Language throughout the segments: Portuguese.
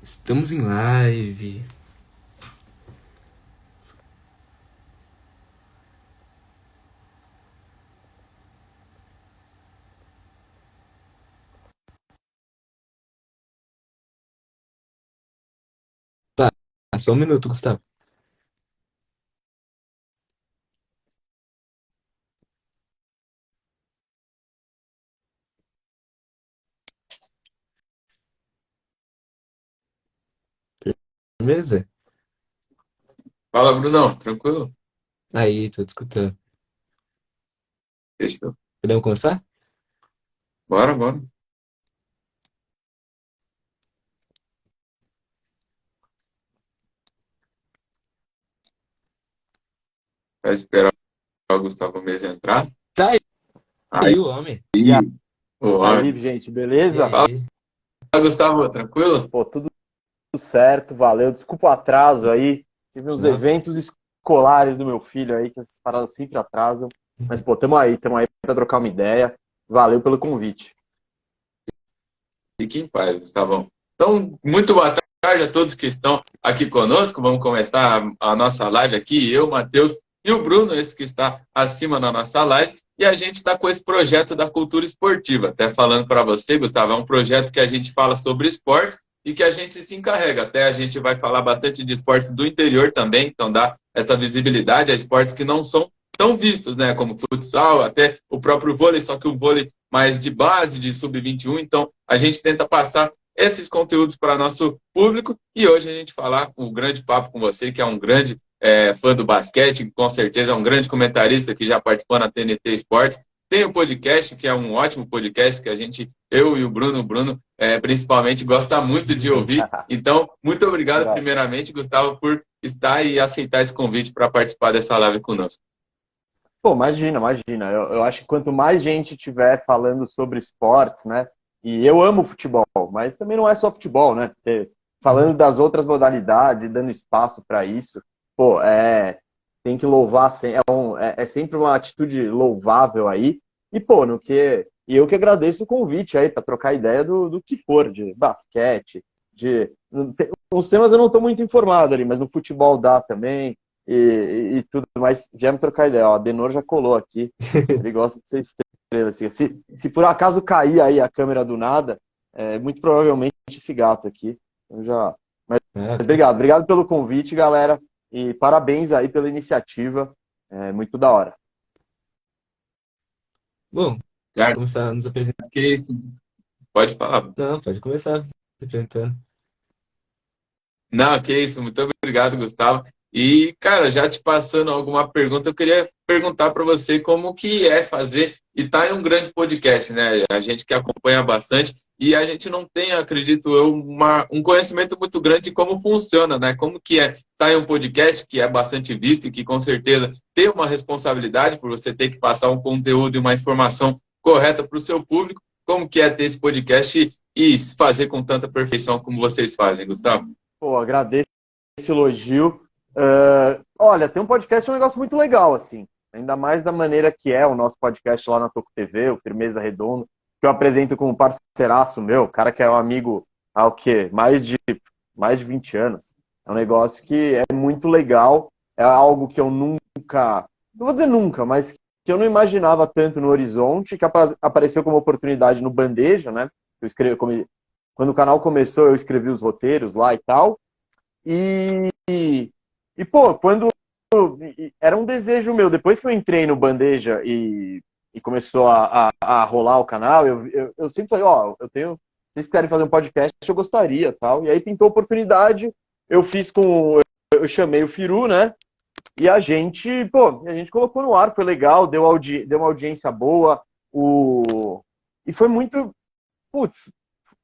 Estamos em live. Tá, só um minuto, Gustavo. Beleza? Fala, Brunão. Tranquilo? Aí, tô te escutando. Fechou. Podemos começar? Bora, bora. Vai esperar o Gustavo Mesa entrar. Tá Aí, aí o homem. E o aí, homem. gente, E beleza? Fala, aí? Gustavo, tranquilo? Pô, tudo certo, valeu. Desculpa o atraso aí. Tive uns Não. eventos escolares do meu filho aí, que essas paradas sempre atrasam. Mas, pô, tamo aí pra trocar uma ideia. Valeu pelo convite. Fique em paz, Gustavão. Então, muito boa tarde a todos que estão aqui conosco. Vamos começar a nossa live aqui. Eu, Matheus e o Bruno, esse que está acima na nossa live. E a gente está com esse projeto da cultura esportiva. Até falando para você, Gustavo, é um projeto que a gente fala sobre esporte e que a gente se encarrega. Até a gente vai falar bastante de esportes do interior também, então dá essa visibilidade a esportes que não são tão vistos, né? Como futsal, até o próprio vôlei, só que o vôlei mais de base, de sub-21. Então, a gente tenta passar esses conteúdos para nosso público e hoje a gente falar com um grande papo com você, que é um grande fã do basquete, com certeza é um grande comentarista que já participou na TNT Esportes. Tem o podcast, que é um ótimo podcast que a gente, eu e o Bruno principalmente, gosta muito de ouvir. Então, muito obrigado, Legal. primeiramente, Gustavo, por estar e aceitar esse convite para participar dessa live conosco. Pô, imagina. Eu acho que quanto mais gente tiver falando sobre esportes, né? E eu amo futebol, mas também não é só futebol, né? Falando das outras modalidades e dando espaço para isso, pô, tem que louvar, é sempre uma atitude louvável aí. E, pô, e eu que agradeço o convite aí para trocar ideia do que for, de basquete, de. Uns temas eu não estou muito informado ali, mas no futebol dá também e tudo mais. Viemos trocar ideia. Ó, a Denor já colou aqui. Ele gosta de ser estrela. Assim. Se por acaso cair aí a câmera do nada, muito provavelmente esse gato aqui. Eu já... Mas Ah, obrigado pelo convite, galera. E parabéns aí pela iniciativa. É muito da hora. bom, Certo? começar nos apresentando. Que isso? Pode falar. Não, pode começar se apresentando. Não, que isso, muito obrigado, Gustavo. E, cara, já te passando alguma pergunta, eu queria perguntar para você como que é fazer e estar em um grande podcast, né? A gente que acompanha bastante e a gente não tem, acredito eu, um conhecimento muito grande de como funciona, né? Como que é estar em um podcast que é bastante visto e que com certeza tem uma responsabilidade por você ter que passar um conteúdo e uma informação correta para o seu público. Como que é ter esse podcast e fazer com tanta perfeição como vocês fazem, Gustavo? Pô, agradeço esse elogio. Olha, tem um podcast é um negócio muito legal, assim. Ainda mais da maneira que é o nosso podcast lá na Toco TV, o Firmeza Redondo, que eu apresento com um parceiraço meu, cara que é um amigo há o quê? Mais de 20 anos. É um negócio que é muito legal, é algo que eu nunca, não vou dizer nunca, mas que eu não imaginava tanto no horizonte, que apareceu como oportunidade no Bandeja, né? Eu escrevi, quando o canal começou, eu escrevi os roteiros lá e tal. E, pô, quando era um desejo meu, depois que eu entrei no Bandeja e começou a rolar o canal, eu sempre falei, ó, eu tenho, se vocês querem fazer um podcast, eu gostaria, tal. E aí pintou a oportunidade, eu fiz com, eu chamei o Firu, né? E a gente colocou no ar, foi legal, deu uma audiência boa, e foi muito, putz,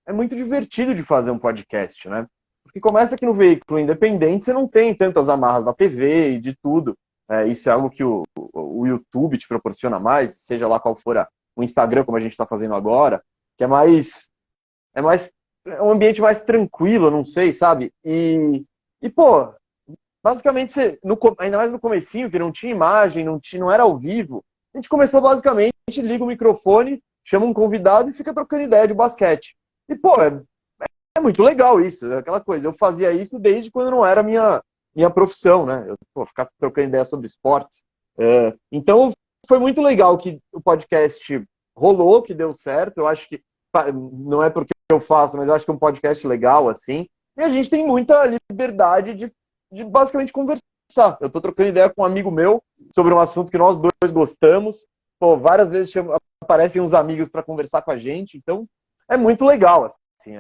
é muito divertido de fazer um podcast, né? Porque começa que no veículo independente você não tem tantas amarras da TV e de tudo. Isso é algo que o YouTube te proporciona mais, seja lá qual for o Instagram, como a gente está fazendo agora, que é mais, é um ambiente mais tranquilo, não sei, sabe? Pô, basicamente, ainda mais no comecinho, que não tinha imagem, não era ao vivo, a gente começou basicamente, liga o microfone, chama um convidado e fica trocando ideia de basquete. E, pô, é muito legal isso, é aquela coisa. Eu fazia isso desde quando não era minha profissão, né? Ficar trocando ideia sobre esportes. Então, foi muito legal que o podcast rolou, que deu certo. Eu acho que não é porque eu faço, mas eu acho que é um podcast legal, assim. E a gente tem muita liberdade de basicamente conversar. Eu tô trocando ideia com um amigo meu sobre um assunto que nós dois gostamos. Pô, várias vezes aparecem uns amigos para conversar com a gente. Então, é muito legal, assim.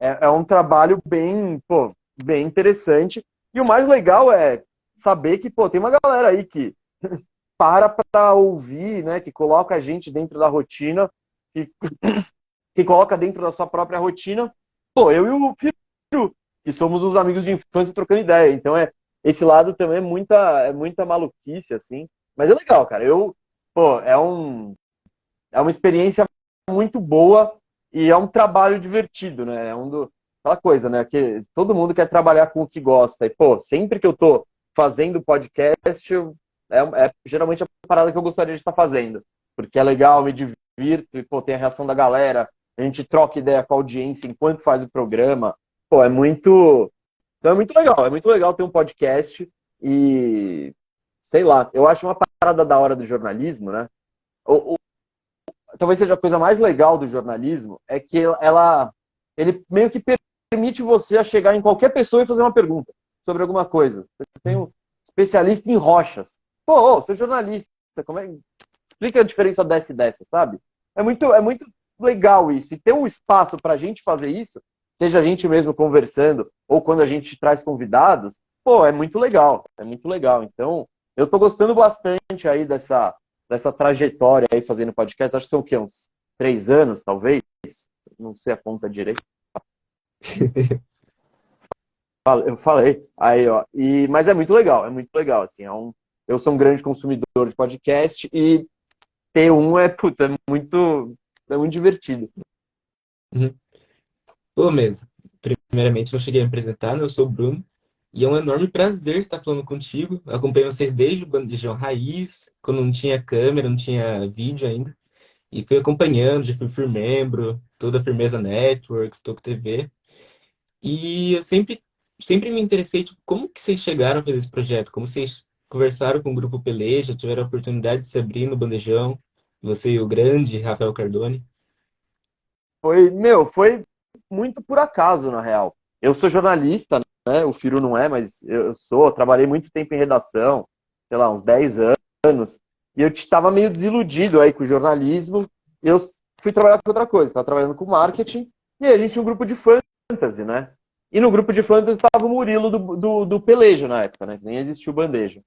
É um trabalho bem, pô, bem interessante. E o mais legal é saber que, pô, tem uma galera aí que para ouvir, né, que coloca a gente dentro da rotina, que, que coloca dentro da sua própria rotina. Pô, eu e o Firu, que somos uns amigos de infância trocando ideia. Então, esse lado também é muita maluquice, assim. Mas é legal, cara. Pô, é uma experiência muito boa e é um trabalho divertido, né? Aquela coisa, né? Que todo mundo quer trabalhar com o que gosta. E, pô, sempre que eu tô fazendo podcast, geralmente a parada que eu gostaria de estar fazendo. Porque é legal, me divirto, e, pô, tem a reação da galera, a gente troca ideia com a audiência enquanto faz o programa. Pô, então é muito legal ter um podcast e, sei lá, eu acho uma parada da hora do jornalismo, né? Talvez seja a coisa mais legal do jornalismo, é que ele meio que permite você a chegar em qualquer pessoa e fazer uma pergunta sobre alguma coisa. Você tem um especialista em rochas. Pô, sou jornalista, explica a diferença dessa e dessa, sabe? É muito legal isso. E ter um espaço para a gente fazer isso, seja a gente mesmo conversando ou quando a gente traz convidados, pô, é muito legal. É muito legal. Então, eu tô gostando bastante aí dessa trajetória aí fazendo podcast. Acho que são o quê? Uns 3 anos, talvez? Não sei a conta direito. Eu falei. Aí, ó. Mas é muito legal, assim. Eu sou um grande consumidor de podcast e ter um putz, é muito divertido. Uhum. Ô, Mesa, primeiramente eu cheguei a me apresentar, né? Eu sou o Bruno, e é um enorme prazer estar falando contigo. Eu acompanho vocês desde o Bandejão Raiz, quando não tinha câmera, não tinha vídeo ainda, e fui acompanhando, já fui membro, toda a Firmeza Networks, Toco TV, e eu sempre me interessei, tipo, como que vocês chegaram a fazer esse projeto? Como vocês conversaram com o Grupo Peleja, tiveram a oportunidade de se abrir no Bandejão, você e o grande Rafael Cardone? Foi muito por acaso, na real. Eu sou jornalista, né? O Firu não é, mas eu sou. Trabalhei muito tempo em redação, sei lá, uns 10 anos. E eu estava meio desiludido aí com o jornalismo. E eu fui trabalhar com outra coisa. Estava trabalhando com marketing. E aí a gente tinha um grupo de fantasy, né? E no grupo de fantasy estava o Murilo do Peleja na época, né? Nem existia o Bandeja.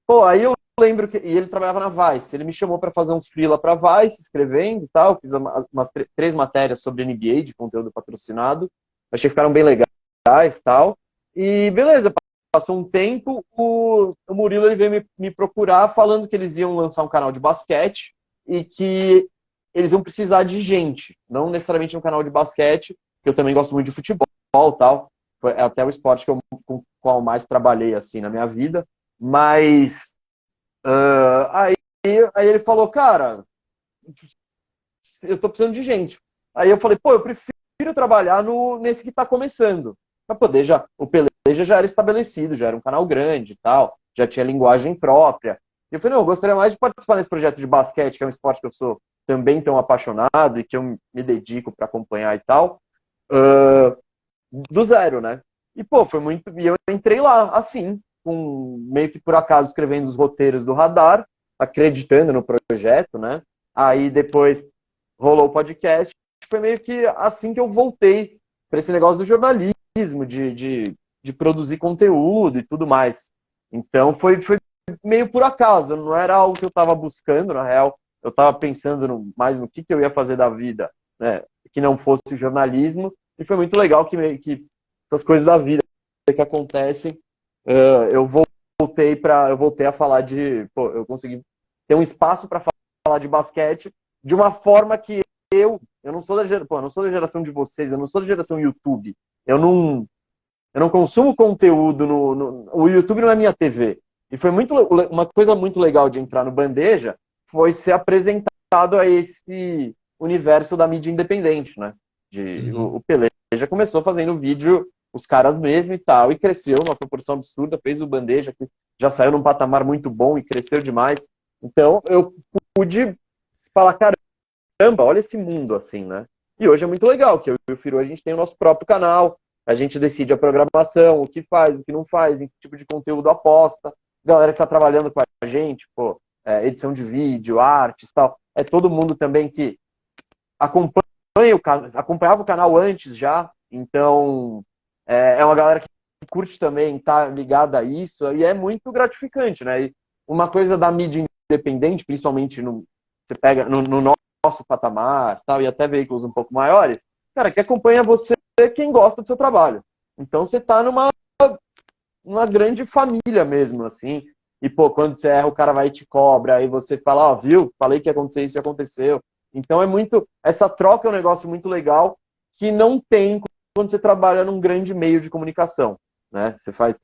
Pô, aí eu lembro que. E ele trabalhava na Vice. Ele me chamou para fazer um freela para Vice, escrevendo e tal. Fiz umas 3 matérias sobre NBA de conteúdo patrocinado. Achei que ficaram bem legais e tal. E beleza, passou um tempo. O Murilo ele veio me procurar falando que eles iam lançar um canal de basquete e que eles iam precisar de gente. Não necessariamente um canal de basquete, que eu também gosto muito de futebol e tal. Foi até o esporte com o qual mais trabalhei assim na minha vida. Mas aí ele falou, cara, eu tô precisando de gente. Aí eu falei, pô, eu prefiro trabalhar nesse que tá começando. Pra poder o Peleja já era estabelecido, já era um canal grande e tal, já tinha linguagem própria. E eu falei, não, eu gostaria mais de participar nesse projeto de basquete, que é um esporte que eu sou também tão apaixonado e que eu me dedico para acompanhar e tal, do zero, né? E, pô, foi muito. E eu entrei lá, assim, meio que por acaso escrevendo os roteiros do Radar, acreditando no projeto, né? Aí depois rolou o podcast, foi meio que assim que eu voltei para esse negócio do jornalismo, de produzir conteúdo e tudo mais. Então foi meio por acaso, não era algo que eu estava buscando, na real. Eu estava pensando mais no que eu ia fazer da vida, né? Que não fosse o jornalismo. E foi muito legal que essas coisas da vida que acontecem, eu voltei a falar pô, eu consegui ter um espaço para falar de basquete de uma forma que eu não sou eu não sou da geração de vocês, eu não sou da geração YouTube. Eu não consumo conteúdo o YouTube não é minha TV. E foi uma coisa muito legal de entrar no Bandeja foi ser apresentado a esse universo da mídia independente, né? Uhum. O Peleja começou fazendo vídeo, os caras mesmo e tal, e cresceu numa proporção absurda, fez o Bandeja, que já saiu num patamar muito bom e cresceu demais. Então, eu pude falar, caramba, olha esse mundo, assim, né? E hoje é muito legal, que eu e o Firu, a gente tem o nosso próprio canal, a gente decide a programação, o que faz, o que não faz, em que tipo de conteúdo aposta. Galera que tá trabalhando com a gente, pô, edição de vídeo, artes e tal. É todo mundo também que acompanhava o canal antes já, então é uma galera que curte também, tá ligada a isso, e é muito gratificante, né? E uma coisa da mídia independente, principalmente você pega no nosso patamar, tal, e até veículos um pouco maiores, cara, que acompanha você quem gosta do seu trabalho. Então você tá numa grande família mesmo, assim. E, pô, quando você erra, o cara vai e te cobra, aí você fala, ó, viu? Falei que ia acontecer isso e aconteceu. Então é muito. Essa troca é um negócio muito legal que não tem quando você trabalha num grande meio de comunicação. Né? Você faz.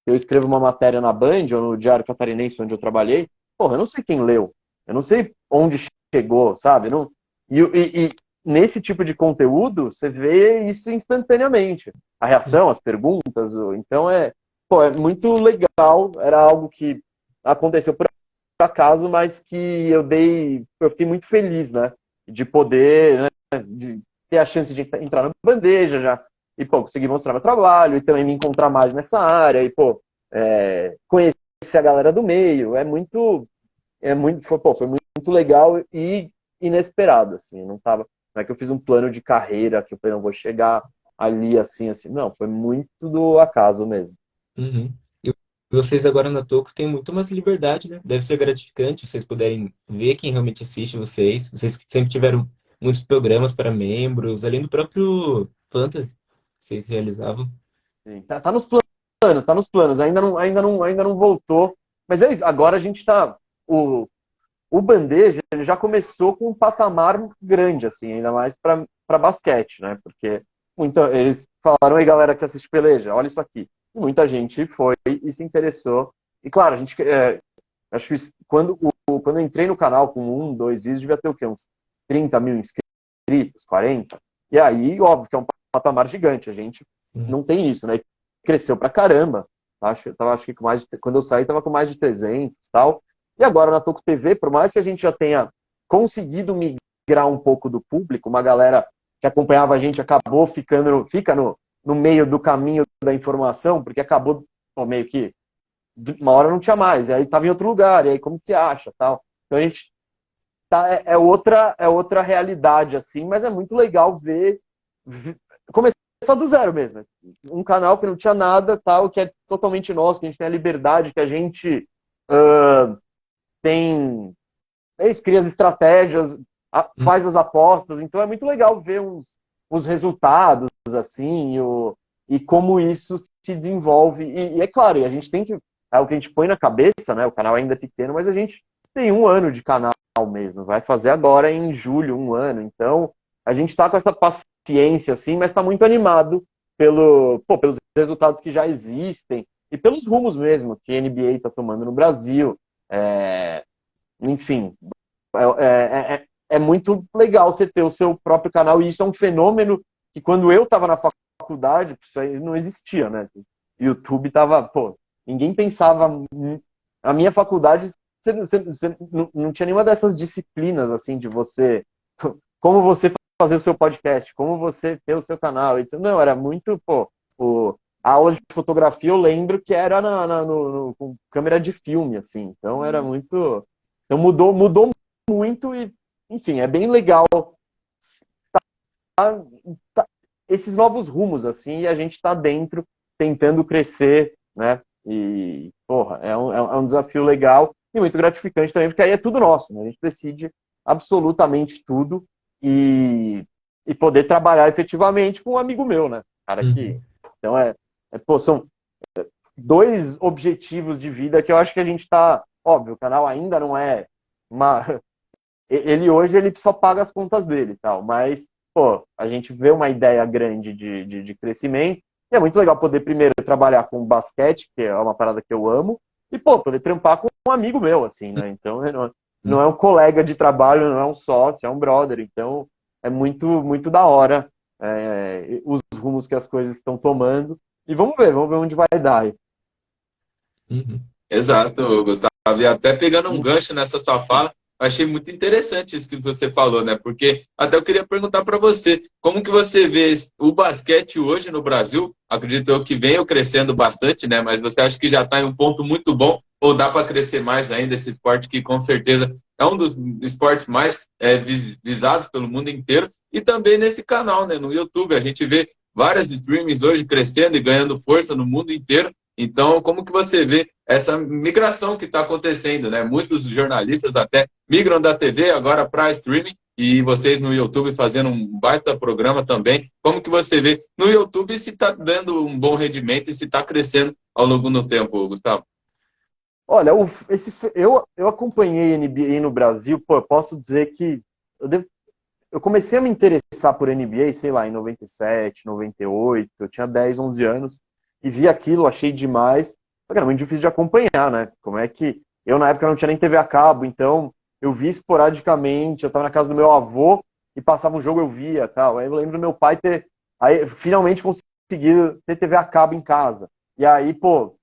Eu escrevo uma matéria na Band ou no Diário Catarinense, onde eu trabalhei, porra, eu não sei quem leu, eu não sei onde chegou, sabe? Não... e nesse tipo de conteúdo, você vê isso instantaneamente. A reação, as perguntas, então pô, é muito legal, era algo que aconteceu por acaso, mas que eu fiquei muito feliz, né? De poder, né? De ter a chance de entrar na bandeja já, e, pô, conseguir mostrar meu trabalho, e também me encontrar mais nessa área, e, pô, conhecer a galera do meio, foi muito legal e inesperado, assim, eu não tava, não é que eu fiz um plano de carreira, que eu falei, não, vou chegar ali, assim, não, foi muito do acaso mesmo. Uhum. E vocês agora na Toco têm muito mais liberdade, né? Deve ser gratificante vocês puderem ver quem realmente assiste vocês. Vocês sempre tiveram muitos programas para membros, além do próprio Fantasy que vocês realizavam. Sim, tá nos planos, tá nos planos. Ainda não voltou. Mas é isso. Agora a gente tá. O Bandeja ele já começou com um patamar grande, assim, ainda mais para basquete, né? Porque eles falaram, aí galera que assiste peleja, olha isso aqui. E muita gente foi e se interessou. E claro, a gente. Acho que quando eu entrei no canal com um, dois vídeos, devia ter o quê? Uns 30 mil inscritos, 40. E aí, óbvio que é um patamar gigante. A gente Uhum. não tem isso, né? Cresceu pra caramba. Acho que quando eu saí, tava com mais de 300 e tal. E agora na Toco TV, por mais que a gente já tenha conseguido migrar um pouco do público, uma galera que acompanhava a gente fica no meio do caminho da informação, porque acabou meio que uma hora não tinha mais, e aí estava em outro lugar, e aí como que acha, tal. Então a gente é outra realidade assim, mas é muito legal começar do zero mesmo. Um canal que não tinha nada, tal, que é totalmente nosso, que a gente tem a liberdade, que a gente uh, tem, cria as estratégias, faz as apostas, então é muito legal ver os resultados assim, e como isso se desenvolve. E é claro, e a gente tem que. É o que a gente põe na cabeça, né? O canal ainda é pequeno, mas a gente tem 1 ano de canal mesmo. Vai fazer agora em julho 1 ano. Então, a gente está com essa paciência, assim, mas está muito animado pelos resultados que já existem e pelos rumos mesmo que a NBA está tomando no Brasil. Enfim, é muito legal você ter o seu próprio canal, e isso é um fenômeno que quando eu estava na faculdade, isso aí não existia, né? YouTube tava, pô, ninguém pensava. A minha faculdade, você não tinha nenhuma dessas disciplinas, assim, de você. Como você fazer o seu podcast, como você ter o seu canal. Não, era muito, pô, a aula de fotografia eu lembro que era com câmera de filme, assim. Então era muito. Então mudou muito e, enfim, é bem legal esses novos rumos, assim, e a gente está dentro, tentando crescer, né? E, porra, é um desafio legal e muito gratificante também, porque aí é tudo nosso, né? A gente decide absolutamente tudo e poder trabalhar efetivamente com um amigo meu, né? Cara que. Uhum. Então, pô, são dois objetivos de vida que eu acho que a gente está. Óbvio, o canal ainda não é uma. Ele hoje ele só paga as contas dele, tal, mas pô, a gente vê uma ideia grande de crescimento e é muito legal poder primeiro trabalhar com basquete, que é uma parada que eu amo, e pô, poder trampar com um amigo meu, assim, né? Então não é um colega de trabalho, não é um sócio, é um brother, então é muito muito da hora os rumos que as coisas estão tomando. E vamos ver onde vai dar aí. Uhum. Exato, Gustavo. E até pegando um gancho nessa sua fala, achei muito interessante isso que você falou, né? Porque até eu queria perguntar para você, como que você vê o basquete hoje no Brasil? Acredito eu que venha crescendo bastante, né? Mas você acha que já está em um ponto muito bom ou dá para crescer mais ainda esse esporte que com certeza é um dos esportes mais visados pelo mundo inteiro e também nesse canal, né? No YouTube a gente vê várias streamings hoje crescendo e ganhando força no mundo inteiro. Então, como que você vê essa migração que está acontecendo, né? Muitos jornalistas até migram da TV agora para streaming e vocês no YouTube fazendo um baita programa também. Como que você vê no YouTube se está dando um bom rendimento e se está crescendo ao longo do tempo, Gustavo? Olha, eu acompanhei NBA no Brasil, pô, eu posso dizer que eu comecei a me interessar por NBA, sei lá, em 97, 98, eu tinha 10, 11 anos, e vi aquilo, achei demais. Era muito difícil de acompanhar, né? Como é que... Eu, na época, não tinha nem TV a cabo, então eu vi esporadicamente, eu estava na casa do meu avô, e passava um jogo, eu via, tal. Aí eu lembro do meu pai ter... Aí, finalmente, conseguido ter TV a cabo em casa. E aí, pô,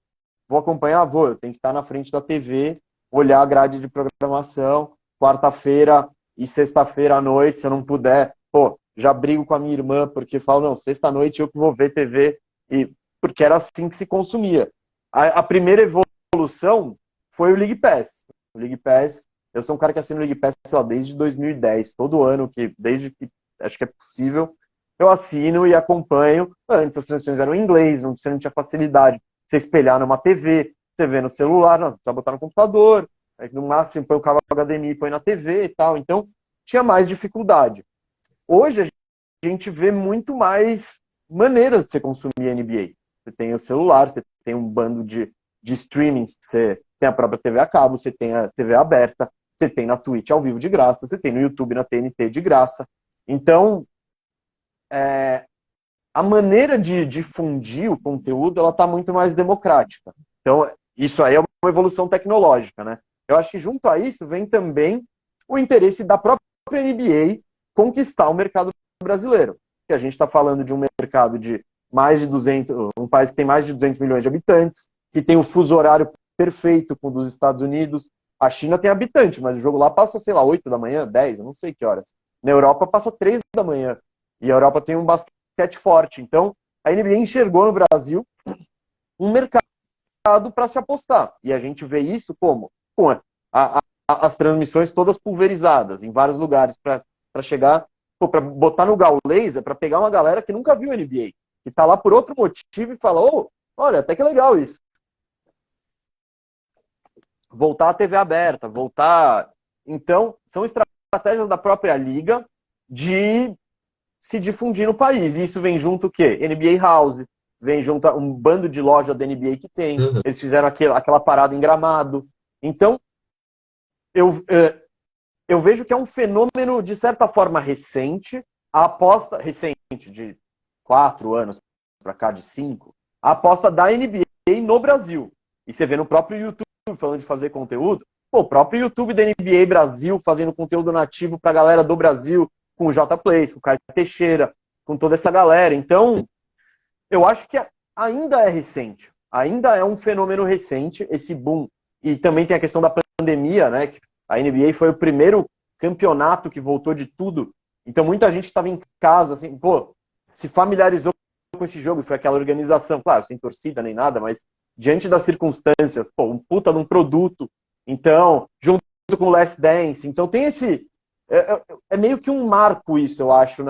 vou acompanhar, vou, eu tenho que estar na frente da TV, olhar a grade de programação, quarta-feira e sexta-feira à noite, se eu não puder, pô, já brigo com a minha irmã, porque falo, não, sexta-noite eu que vou ver TV, e porque era assim que se consumia. A primeira evolução foi o League Pass. O League Pass, eu sou um cara que assina o League Pass, sei lá, desde 2010, todo ano, desde que acho que é possível, eu assino e acompanho. Antes as transmissões eram em inglês, você não tinha facilidade. Você espelhar numa TV, você vê no celular, não, precisa botar no computador, aí no máximo põe o cabo HDMI, põe na TV e tal. Então, tinha mais dificuldade. Hoje, a gente vê muito mais maneiras de você consumir NBA. Você tem o celular, você tem um bando de streamings, você tem a própria TV a cabo, você tem a TV aberta, você tem na Twitch ao vivo de graça, você tem no YouTube, na TNT de graça. Então, a maneira de difundir o conteúdo ela está muito mais democrática. Então, isso aí é uma evolução tecnológica, né? Eu acho que junto a isso vem também o interesse da própria NBA conquistar o mercado brasileiro. Que a gente está falando de um mercado de mais de 200, um país que tem mais de 200 milhões de habitantes, que tem o fuso horário perfeito com o dos Estados Unidos. A China tem habitante, mas o jogo lá passa, sei lá, 8 da manhã, 10, eu não sei que horas. Na Europa passa 3 da manhã. E a Europa tem um basquete forte. Então, a NBA enxergou no Brasil um mercado para se apostar. E a gente vê isso como? Com as transmissões todas pulverizadas em vários lugares para chegar, para botar no Gaulês, para pegar uma galera que nunca viu NBA, que está lá por outro motivo e fala, oh, olha, até que legal isso. Voltar à TV aberta, voltar... Então, são estratégias da própria liga de se difundir no país. E isso vem junto o quê? NBA House, vem junto um bando de loja da NBA que tem. Uhum. Eles fizeram aquela parada em Gramado. Então, eu vejo que é um fenômeno, de certa forma, recente. A aposta recente de 4 anos para cá, de 5, a aposta da NBA no Brasil. E você vê no próprio YouTube, falando de fazer conteúdo, pô, o próprio YouTube da NBA Brasil fazendo conteúdo nativo para a galera do Brasil, com o J Plays, com o Caio Teixeira, com toda essa galera. Então, eu acho que ainda é recente. Ainda é um fenômeno recente, esse boom. E também tem a questão da pandemia, né? A NBA foi o primeiro campeonato que voltou de tudo. Então, muita gente estava em casa, assim, pô, se familiarizou com esse jogo. Foi aquela organização, claro, sem torcida nem nada, mas diante das circunstâncias, pô, um puta de um produto. Então, junto com o Last Dance. Então, tem esse... É meio que um marco isso, eu acho,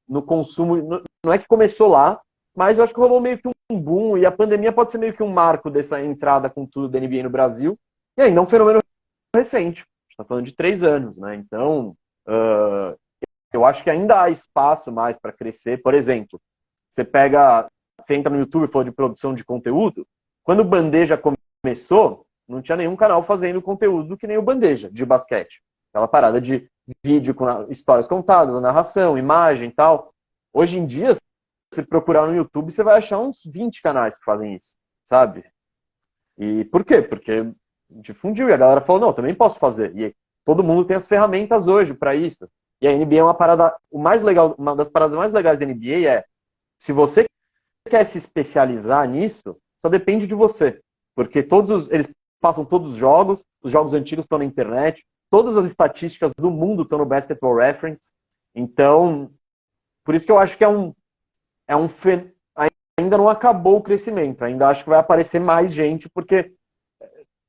no consumo. Não é que começou lá, mas eu acho que rolou meio que um boom, e a pandemia pode ser meio que um marco dessa entrada com tudo da NBA no Brasil, e ainda é um fenômeno recente. A gente está falando de 3 anos, né? Então, eu acho que ainda há espaço mais para crescer. Por exemplo, você entra no YouTube e falou de produção de conteúdo, quando o Bandeja começou, não tinha nenhum canal fazendo conteúdo que nem o Bandeja, de basquete. Aquela parada de vídeo com histórias contadas, narração, imagem e tal. Hoje em dia, se você procurar no YouTube, você vai achar uns 20 canais que fazem isso, sabe? E por quê? Porque difundiu e a galera falou, não, também posso fazer. E todo mundo tem as ferramentas hoje para isso. E a NBA é uma parada, uma das paradas mais legais da NBA é, se você quer se especializar nisso, só depende de você. Porque eles passam todos os jogos antigos estão na internet, todas as estatísticas do mundo estão no Basketball Reference. Então, por isso que eu acho que ainda não acabou o crescimento, ainda acho que vai aparecer mais gente, porque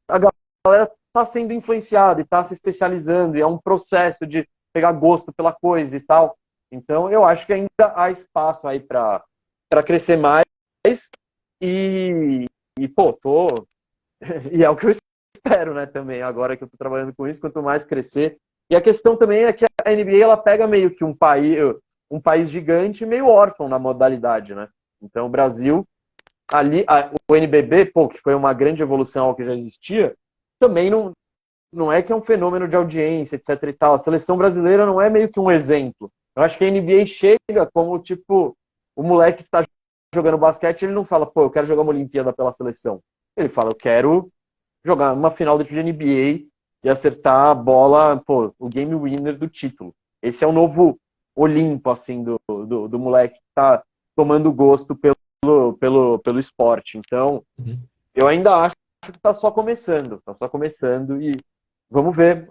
a galera está sendo influenciada e está se especializando, e é um processo de pegar gosto pela coisa e tal. Então, eu acho que ainda há espaço aí para crescer mais. E pô, e é o que eu espero, né, também, agora que eu tô trabalhando com isso, quanto mais crescer. E a questão também é que a NBA, ela pega meio que um país gigante meio órfão na modalidade, né? Então, o Brasil, o NBB, pô, que foi uma grande evolução ao que já existia, também não é que é um fenômeno de audiência, etc e tal. A seleção brasileira não é meio que um exemplo. Eu acho que a NBA chega como, tipo, o moleque que tá jogando basquete, ele não fala, pô, eu quero jogar uma Olimpíada pela seleção. Ele fala, eu quero jogar uma final de NBA e acertar a bola, pô, o game winner do título. Esse é o novo Olimpo, assim, do moleque que tá tomando gosto pelo esporte. Então, eu ainda acho que tá só começando e vamos ver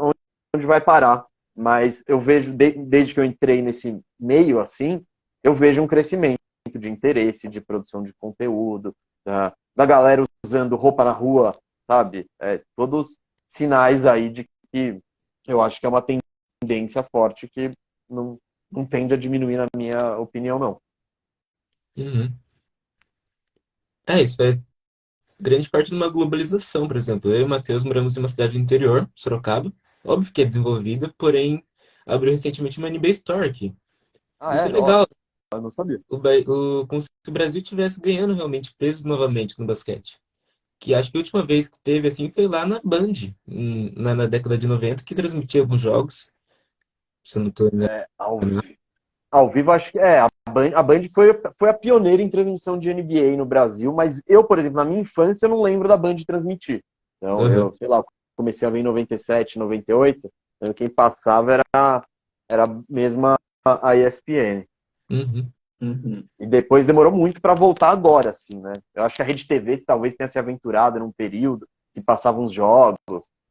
onde vai parar. Mas eu vejo, desde que eu entrei nesse meio, assim, eu vejo um crescimento de interesse, de produção de conteúdo, da galera usando roupa na rua, sabe? Todos sinais aí de que eu acho que é uma tendência forte que não tende a diminuir, na minha opinião, não. Uhum. Isso é grande parte de uma globalização, por exemplo. Eu e o Matheus moramos em uma cidade do interior, Sorocaba. Óbvio que é desenvolvida, porém abriu recentemente uma NBA Store aqui. Ah, Isso é Ó, legal. eu não sabia. Como se o Brasil estivesse ganhando realmente peso novamente no basquete. Que acho que a última vez que teve assim foi lá na Band, na década de 90, que transmitia alguns jogos. Se eu não estou enganado. Ao, ao vivo, acho que a Band foi a pioneira em transmissão de NBA no Brasil, mas eu, por exemplo, na minha infância, eu não lembro da Band transmitir. Então, Uhum, sei lá, comecei a ver em 97, 98, então quem passava era mesmo a ESPN. uhum, Uhum. E depois demorou muito para voltar agora, assim, né? Eu acho que a Rede TV talvez tenha se aventurado num período que passavam uns jogos,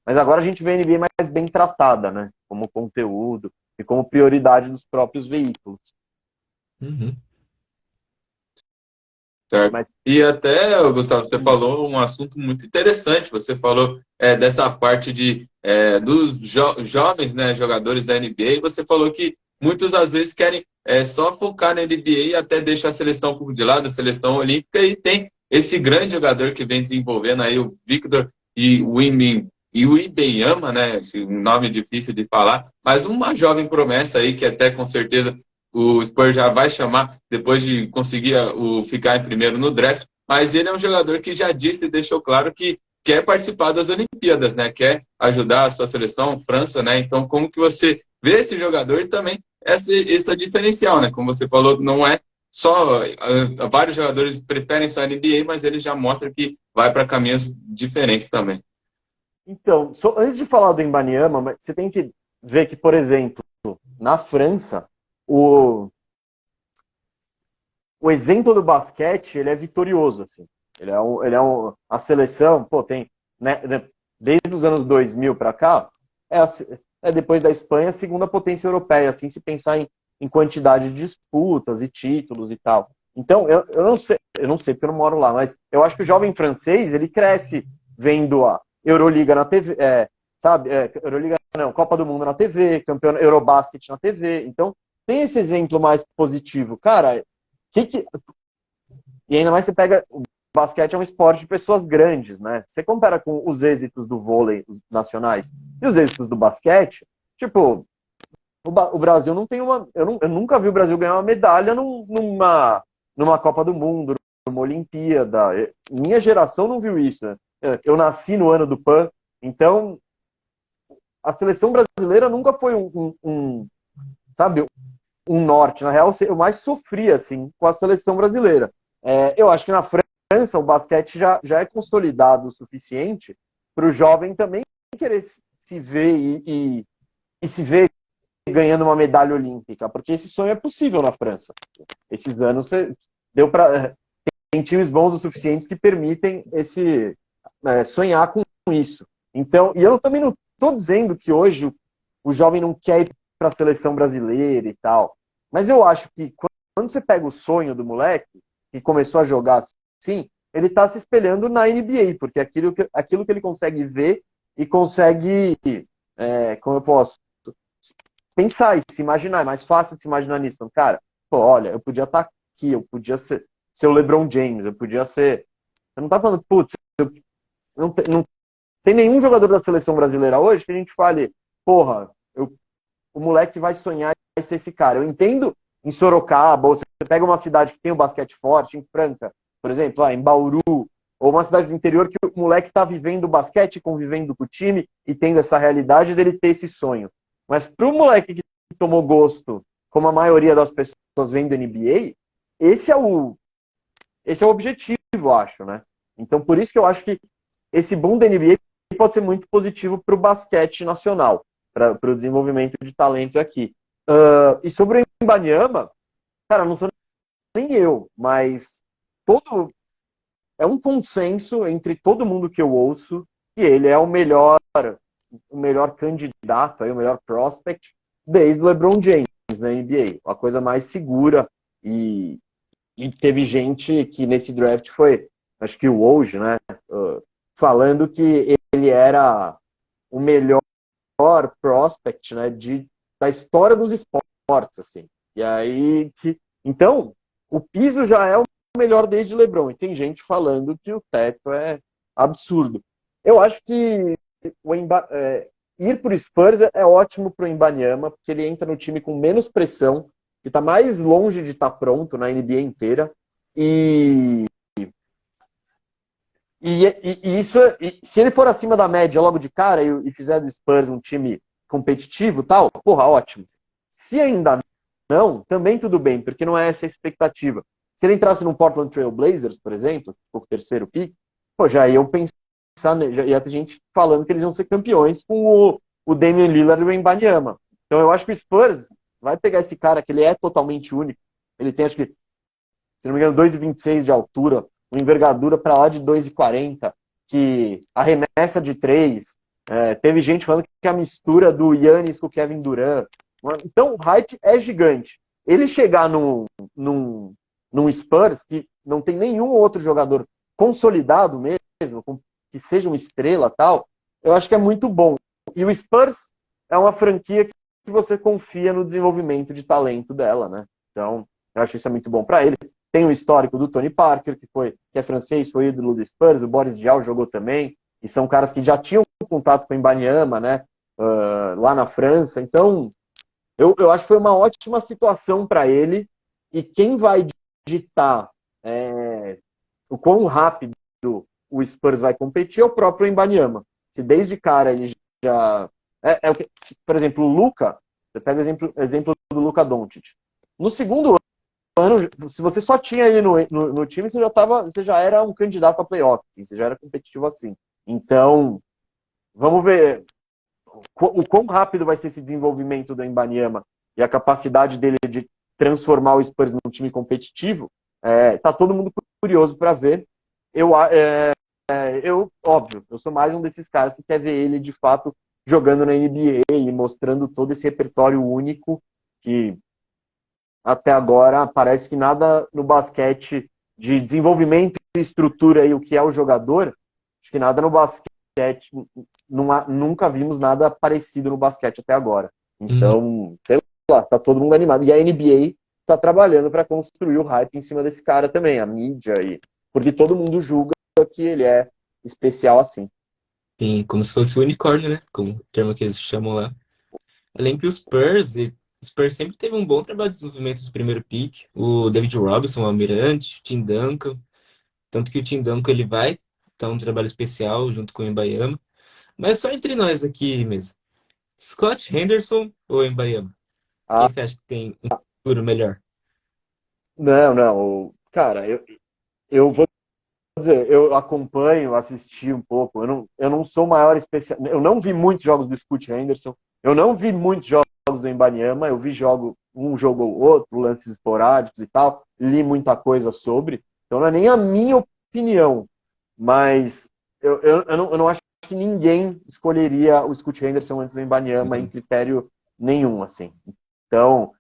mas agora a gente vê a NBA mais bem tratada, né? Como conteúdo e como prioridade dos próprios veículos. uhum. Certo. Mas E até, Gustavo, você falou um assunto muito interessante. Você falou dessa parte dos jovens, né, jogadores da NBA. E você falou que muitos às vezes querem só focar na NBA e até deixar a seleção um pouco de lado, a seleção olímpica. E tem esse grande jogador que vem desenvolvendo aí, o Victor e o Ibeyama, né? Esse nome difícil de falar, mas uma jovem promessa aí que até com certeza o Spurs já vai chamar depois de conseguir ficar em primeiro no draft, mas ele é um jogador que já disse e deixou claro que quer participar das Olimpíadas, né? Quer ajudar a sua seleção, França, né? Então, como que você vê esse jogador e também essa diferencial, né? Como você falou, não é só vários jogadores preferem só a NBA, mas ele já mostra que vai para caminhos diferentes também. então, antes de falar do Embanyama, você tem que ver que, por exemplo, na França, o, o exemplo do basquete, ele é vitorioso, assim. A seleção, pô, tem, né, desde os anos 2000 para cá, depois da Espanha, a segunda potência europeia, assim, se pensar em quantidade de disputas e títulos e tal. Então, eu não sei porque eu não moro lá, mas eu acho que o jovem francês, ele cresce vendo a Euroliga na TV, sabe? Euroliga não, Copa do Mundo na TV, campeão Eurobasket na TV. Então, tem esse exemplo mais positivo. Cara, e ainda mais você pega. O basquete é um esporte de pessoas grandes, né? Você compara com os êxitos do vôlei os nacionais e os êxitos do basquete, tipo, o Brasil não tem uma. Eu nunca vi o Brasil ganhar uma medalha numa Copa do Mundo, numa Olimpíada. Minha geração não viu isso, né? Eu nasci no ano do PAN, então a seleção brasileira nunca foi sabe, um norte. Na real, eu mais sofri, assim, com a seleção brasileira. Eu acho que na França o basquete já é consolidado o suficiente para o jovem também querer se ver e se ver ganhando uma medalha olímpica, porque esse sonho é possível na França. Esses anos deu para tem times bons o suficientes que permitem sonhar com isso. Então, e eu também não estou dizendo que hoje o jovem não quer ir para a seleção brasileira e tal, mas eu acho que quando você pega o sonho do moleque que começou a jogar assim, ele está se espelhando na NBA, porque aquilo que ele consegue ver e consegue, como eu posso pensar e se imaginar, é mais fácil de se imaginar nisso. Então, cara, pô, olha, eu podia estar aqui, eu podia ser o LeBron James, eu podia ser. Eu não tá falando, putz, não tem nenhum jogador da seleção brasileira hoje que a gente fale, porra, o moleque vai sonhar em ser esse cara. Eu entendo em Sorocaba, ou você pega uma cidade que tem um basquete forte, em Franca, por exemplo, lá em Bauru, ou uma cidade do interior que o moleque tá vivendo o basquete, convivendo com o time e tendo essa realidade dele ter esse sonho. Mas pro moleque que tomou gosto, como a maioria das pessoas vendo NBA, esse é o objetivo, eu acho, né? Então, por isso que eu acho que esse boom da NBA pode ser muito positivo para o basquete nacional, para o desenvolvimento de talentos aqui. E sobre o Mbanyama, cara, não sou nem eu, mas é um consenso entre todo mundo que eu ouço que ele é o melhor candidato, o melhor prospect desde o LeBron James na NBA. A coisa mais segura e teve gente que nesse draft foi, acho que o Woj, né, falando que ele era o melhor prospect, né, da história dos esportes, assim. E aí, então, o piso já é o melhor desde LeBron. E tem gente falando que o teto é absurdo. Eu acho que ir para o Spurs é ótimo para o Mbanyama, porque ele entra no time com menos pressão, que está mais longe de estar pronto na NBA inteira. E isso, se ele for acima da média logo de cara e fizer do Spurs um time competitivo, tal, porra, ótimo. Se ainda não, também tudo bem, porque não é essa a expectativa. Se ele entrasse no Portland Trail Blazers, por exemplo, o terceiro pick, pô, já iam pensar, já ia ter gente falando que eles iam ser campeões com o Damian Lillard e o Mbanyama. Então eu acho que o Spurs vai pegar esse cara que ele é totalmente único. Ele tem, acho que, se não me engano, 2,26 de altura, uma envergadura para lá de 2,40, que arremessa de 3. Teve gente falando que é a mistura do Giannis com o Kevin Durant. Então o hype é gigante. Ele chegar num Spurs que não tem nenhum outro jogador consolidado mesmo, que seja uma estrela tal, eu acho que é muito bom. E o Spurs é uma franquia que você confia no desenvolvimento de talento dela, né? Então, eu acho isso é muito bom para ele. Tem o histórico do Tony Parker, que é francês, foi ídolo do Spurs, o Boris Diaw jogou também, e são caras que já tinham contato com o Mbanyama, né? Lá na França. Então, eu acho que foi uma ótima situação para ele, e quem vai ditar o quão rápido o Spurs vai competir é o próprio Mbanyama. Se desde cara ele já... por exemplo, o Luka, você pega o exemplo do Luka Doncic. No segundo ano, se você só tinha ele no time, você já era um candidato a playoff, assim, você já era competitivo assim. Então, vamos ver o quão rápido vai ser esse desenvolvimento do Mbanyama e a capacidade dele de transformar o Spurs num time competitivo. Tá todo mundo curioso para ver. Óbvio, eu sou mais um desses caras que quer ver ele de fato jogando na NBA e mostrando todo esse repertório único que até agora parece que nada no basquete de desenvolvimento e estrutura e o que é o jogador, acho que nada no basquete, nunca vimos nada parecido no basquete até agora. Então, sei lá, tá todo mundo animado. E a NBA tá trabalhando para construir o hype em cima desse cara também, a mídia, porque todo mundo julga que ele é especial assim. Sim, como se fosse o unicórnio, né? Como o termo que eles chamam lá. Além que o Spurs sempre teve um bom trabalho de desenvolvimento do primeiro pick. O David Robinson, o Almirante, o Tim Duncan. Tanto que o Tim Duncan ele vai dar um trabalho especial junto com o Mbanyama. Mas só entre nós aqui mesmo. Scott Henderson ou Mbanyama? Quem Ah, você acha que tem um futuro melhor? não. Cara, eu vou dizer, eu acompanho, assisti um pouco. Eu não sou o maior especialista. Eu não vi muitos jogos do Scoot Henderson. Eu não vi muitos jogos do Wembanyama, eu vi um jogo ou outro, lances esporádicos e tal, li muita coisa sobre, então não é nem a minha opinião, mas eu não acho que ninguém escolheria o Scoot Henderson antes do Wembanyama em critério nenhum, assim. Então,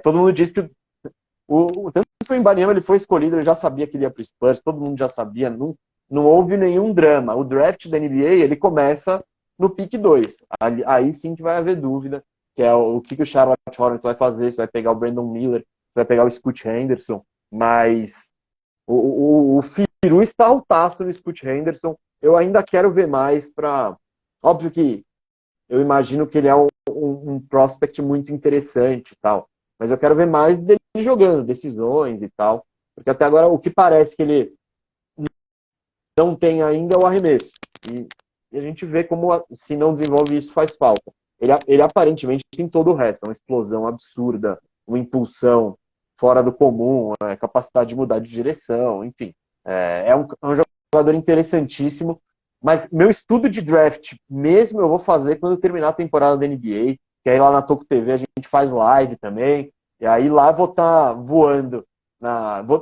todo mundo diz que tanto que o Wembanyama ele foi escolhido, ele já sabia que ele ia para o Spurs, todo mundo já sabia, não houve nenhum drama. O draft da NBA, ele começa no pick 2. Aí sim que vai haver dúvida, que é o que o Charlotte Hornets vai fazer, se vai pegar o Brandon Miller, se vai pegar o Scoot Henderson, mas o Firu está altaço no Scoot Henderson. Eu ainda quero ver mais para... Óbvio que eu imagino que ele é um prospect muito interessante e tal, mas eu quero ver mais dele jogando, decisões e tal, porque até agora o que parece que ele não tem ainda é o arremesso. E a gente vê como, se não desenvolve isso, faz falta. Ele aparentemente tem todo o resto, uma explosão absurda, uma impulsão fora do comum, capacidade de mudar de direção, enfim. É um jogador interessantíssimo, mas meu estudo de draft mesmo eu vou fazer quando eu terminar a temporada da NBA, que aí lá na Toco TV a gente faz live também, e aí lá eu vou estar voando,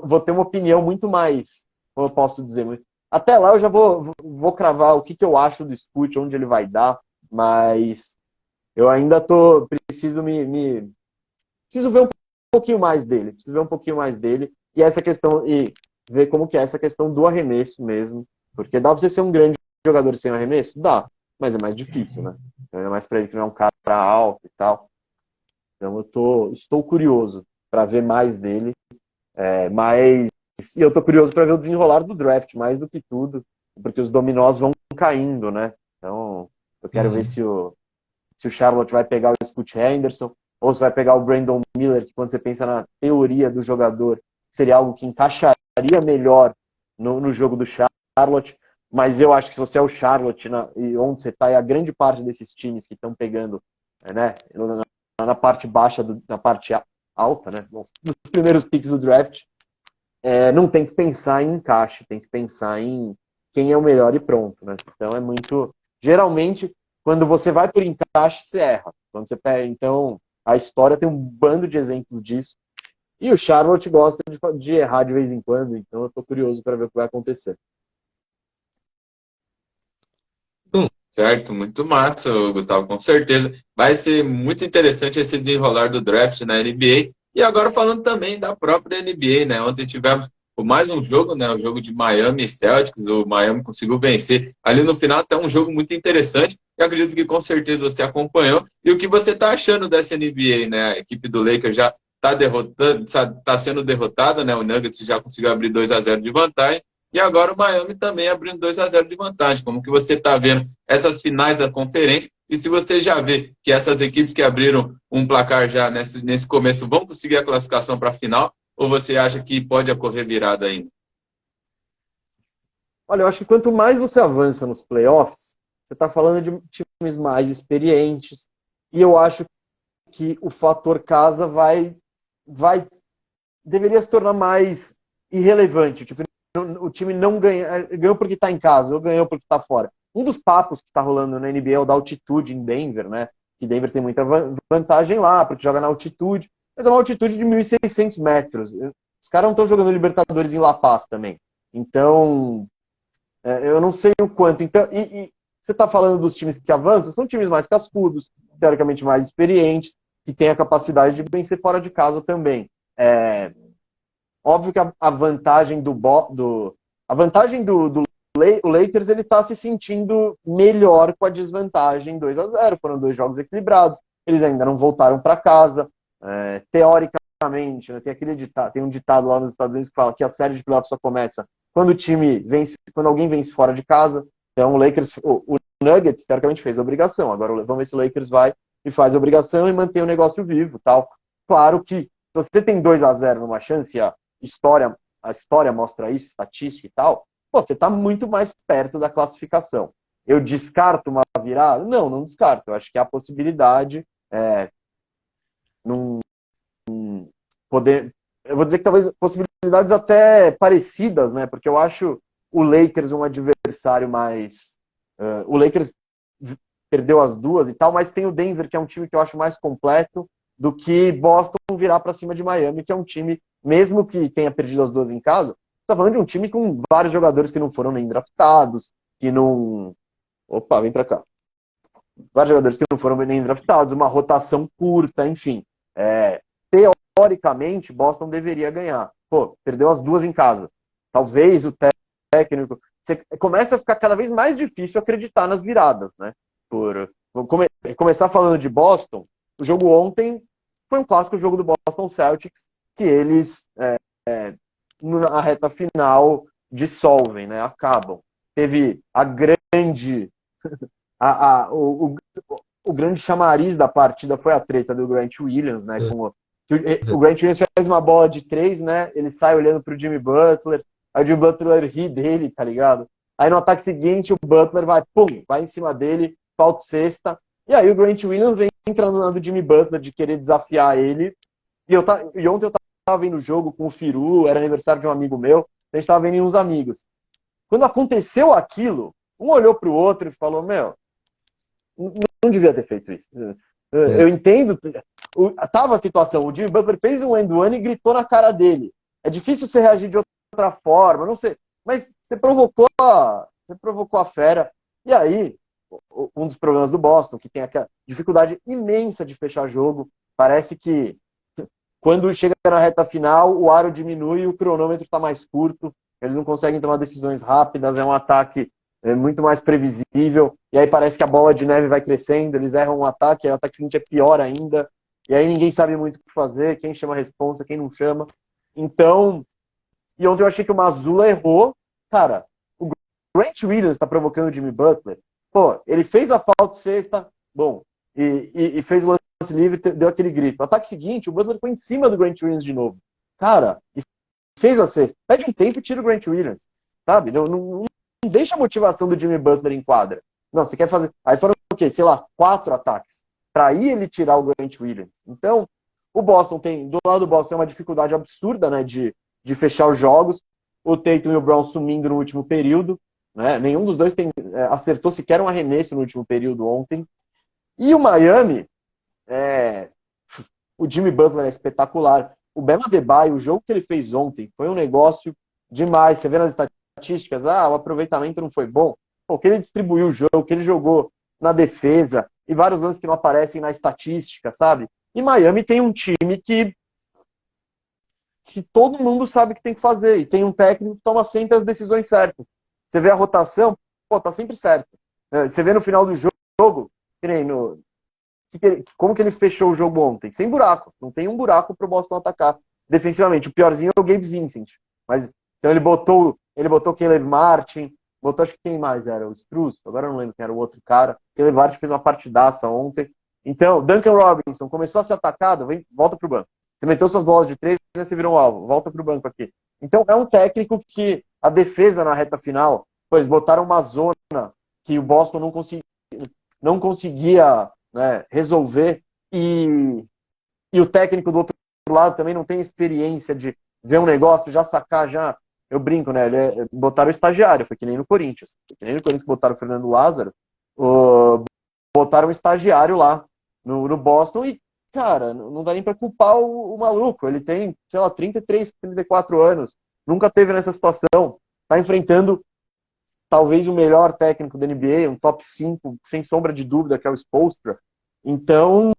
vou ter uma opinião muito mais, como eu posso dizer, até lá eu já vou cravar o que eu acho do Scoot, onde ele vai dar, mas eu ainda preciso preciso ver um pouquinho mais dele, e essa questão, e ver como que é essa questão do arremesso mesmo, porque dá pra você ser um grande jogador sem arremesso? Dá, mas é mais difícil, né? Ainda mais pra ele que não é um cara alto e tal. Então estou curioso para ver mais dele, mas e eu tô curioso para ver o desenrolar do draft, mais do que tudo, porque os dominós vão caindo, né? Então, eu quero ver se o Charlotte vai pegar o Scoot Henderson, ou se vai pegar o Brandon Miller, que quando você pensa na teoria do jogador, seria algo que encaixaria melhor no jogo do Charlotte, mas eu acho que se você é o Charlotte, e onde você está, e a grande parte desses times que estão pegando, né, na parte baixa, na parte alta, né, nos primeiros picks do draft, não tem que pensar em encaixe, tem que pensar em quem é o melhor e pronto, né? Então é muito... Geralmente, quando você vai por encaixe, você erra. Quando você pega... Então, a história tem um bando de exemplos disso. E o Charlotte gosta de errar de vez em quando, então eu tô curioso para ver o que vai acontecer. Certo, muito massa, Gustavo, com certeza. Vai ser muito interessante esse desenrolar do draft na NBA. E agora falando também da própria NBA, né? Ontem tivemos mais um jogo, né? O jogo de Miami e Celtics. O Miami conseguiu vencer. Ali no final, até um jogo muito interessante. Eu acredito que com certeza você acompanhou. E o que você está achando dessa NBA, né? A equipe do Lakers já está sendo derrotada, né? O Nuggets já conseguiu abrir 2-0 de vantagem. E agora o Miami também abrindo 2-0 de vantagem. Como que você está vendo essas finais da conferência? E se você já vê que essas equipes que abriram um placar já nesse começo vão conseguir a classificação para a final? Ou você acha que pode ocorrer virada ainda? Olha, eu acho que quanto mais você avança nos playoffs, você está falando de times mais experientes. E eu acho que o fator casa deveria se tornar mais irrelevante. Tipo, o time não ganhou porque está em casa, ou ganhou porque está fora. Um dos papos que está rolando na NBA é o da altitude em Denver, né? Que Denver tem muita vantagem lá, porque joga na altitude, mas é uma altitude de 1.600 metros. Os caras não estão jogando Libertadores em La Paz também. Então, eu não sei o quanto. Então, e você está falando dos times que avançam, são times mais cascudos, teoricamente mais experientes, que têm a capacidade de vencer fora de casa também. Óbvio que a vantagem do o Lakers ele está se sentindo melhor com a desvantagem 2-0. Foram dois jogos equilibrados. Eles ainda não voltaram para casa. Teoricamente, né, tem um ditado lá nos Estados Unidos que fala que a série de playoffs só começa quando quando alguém vence fora de casa. Então o Nuggets teoricamente fez a obrigação. Agora vamos ver se o Lakers vai e faz a obrigação e mantém o negócio vivo, tal. Claro que se você tem 2-0 numa chance, a história mostra isso, estatística e tal, você está muito mais perto da classificação. Eu descarto uma virada? Não descarto. Eu acho que há possibilidade, eu vou dizer que talvez possibilidades até parecidas, né? Porque eu acho o Lakers um adversário mais... o Lakers perdeu as duas e tal, mas tem o Denver, que é um time que eu acho mais completo do que Boston virar para cima de Miami, que é um time, mesmo que tenha perdido as duas em casa, tá falando de um time com vários jogadores que não foram nem draftados, que não... Opa, vem para cá. Vários jogadores que não foram nem draftados, uma rotação curta, enfim. Teoricamente, Boston deveria ganhar. Pô, perdeu as duas em casa. Talvez o técnico... Você começa a ficar cada vez mais difícil acreditar nas viradas, né? Vou começar falando de Boston. O jogo ontem foi um clássico jogo do Boston Celtics, que eles, na reta final, dissolvem, né? Acabam. Teve a grande... o grande chamariz da partida foi a treta do Grant Williams, né? O Grant Williams faz uma bola de 3, né? Ele sai olhando pro Jimmy Butler, aí o Jimmy Butler ri dele, tá ligado? Aí no ataque seguinte, o Butler vai em cima dele, falta sexta, e aí o Grant Williams entra no lado do Jimmy Butler de querer desafiar ele, e ontem eu tava vendo o jogo com o Firu, era aniversário de um amigo meu, a gente tava vendo em uns amigos. Quando aconteceu aquilo, um olhou pro outro e falou, não devia ter feito isso. Eu entendo. Tava a situação, o Jimmy Butler fez um end one e gritou na cara dele. É difícil você reagir de outra forma, não sei. Mas você provocou a fera. E aí, um dos problemas do Boston, que tem aquela dificuldade imensa de fechar jogo, parece que quando chega na reta final, o aro diminui e o cronômetro está mais curto, eles não conseguem tomar decisões rápidas, é um ataque muito mais previsível, e aí parece que a bola de neve vai crescendo, eles erram um ataque, aí o ataque seguinte é pior ainda, e aí ninguém sabe muito o que fazer, quem chama a responsa, quem não chama. Então, e ontem eu achei que o Mazzulla errou. Cara, o Grant Williams está provocando o Jimmy Butler. Pô, ele fez a falta sexta, bom, e fez o lance livre, deu aquele grito. No ataque seguinte, o Butler foi em cima do Grant Williams de novo. Cara, e fez a sexta. Pede um tempo e tira o Grant Williams, sabe? Não deixa a motivação do Jimmy Butler em quadra. Não, você quer fazer... Aí foram o quê? Sei lá, 4 ataques. Pra aí ele tirar o Grant Williams. Então, o Boston tem... Do lado do Boston tem uma dificuldade absurda, né, de fechar os jogos. O Tatum e o Brown sumindo no último período. Né? Nenhum dos dois acertou sequer um arremesso no último período ontem. E o Miami... O Jimmy Butler é espetacular. O Bam Adebayo, o jogo que ele fez ontem, foi um negócio demais. Você vê nas estatísticas, o aproveitamento não foi bom. O que ele distribuiu o jogo, o que ele jogou na defesa, e vários lances que não aparecem na estatística, sabe? E Miami tem um time que todo mundo sabe o que tem que fazer, e tem um técnico que toma sempre as decisões certas. Você vê a rotação, tá sempre certo. Você vê no final do jogo, como que ele fechou o jogo ontem? Sem buraco. Não tem um buraco pro Boston atacar defensivamente. O piorzinho é o Gabe Vincent. Mas, então ele botou Caleb Martin, botou, acho que quem mais era? O Struz? Agora eu não lembro quem era o outro cara. Caleb Martin fez uma partidaça ontem. Então, Duncan Robinson começou a ser atacado, volta pro banco. Você meteu suas bolas de 3, você virou um alvo. Volta pro banco aqui. Então, é um técnico que a defesa na reta final, eles botaram uma zona que o Boston não conseguia, né, resolver, e o técnico do outro lado também não tem experiência de ver um negócio, já sacar, já... Eu brinco, né? Botaram o estagiário, foi que nem no Corinthians. Foi que nem no Corinthians que botaram o Fernando Lázaro, botaram um estagiário lá no Boston e, cara, não dá nem pra culpar o maluco. Ele tem, sei lá, 33, 34 anos, nunca teve nessa situação, tá enfrentando talvez o melhor técnico da NBA, um top 5, sem sombra de dúvida, que é o Spoelstra. Então,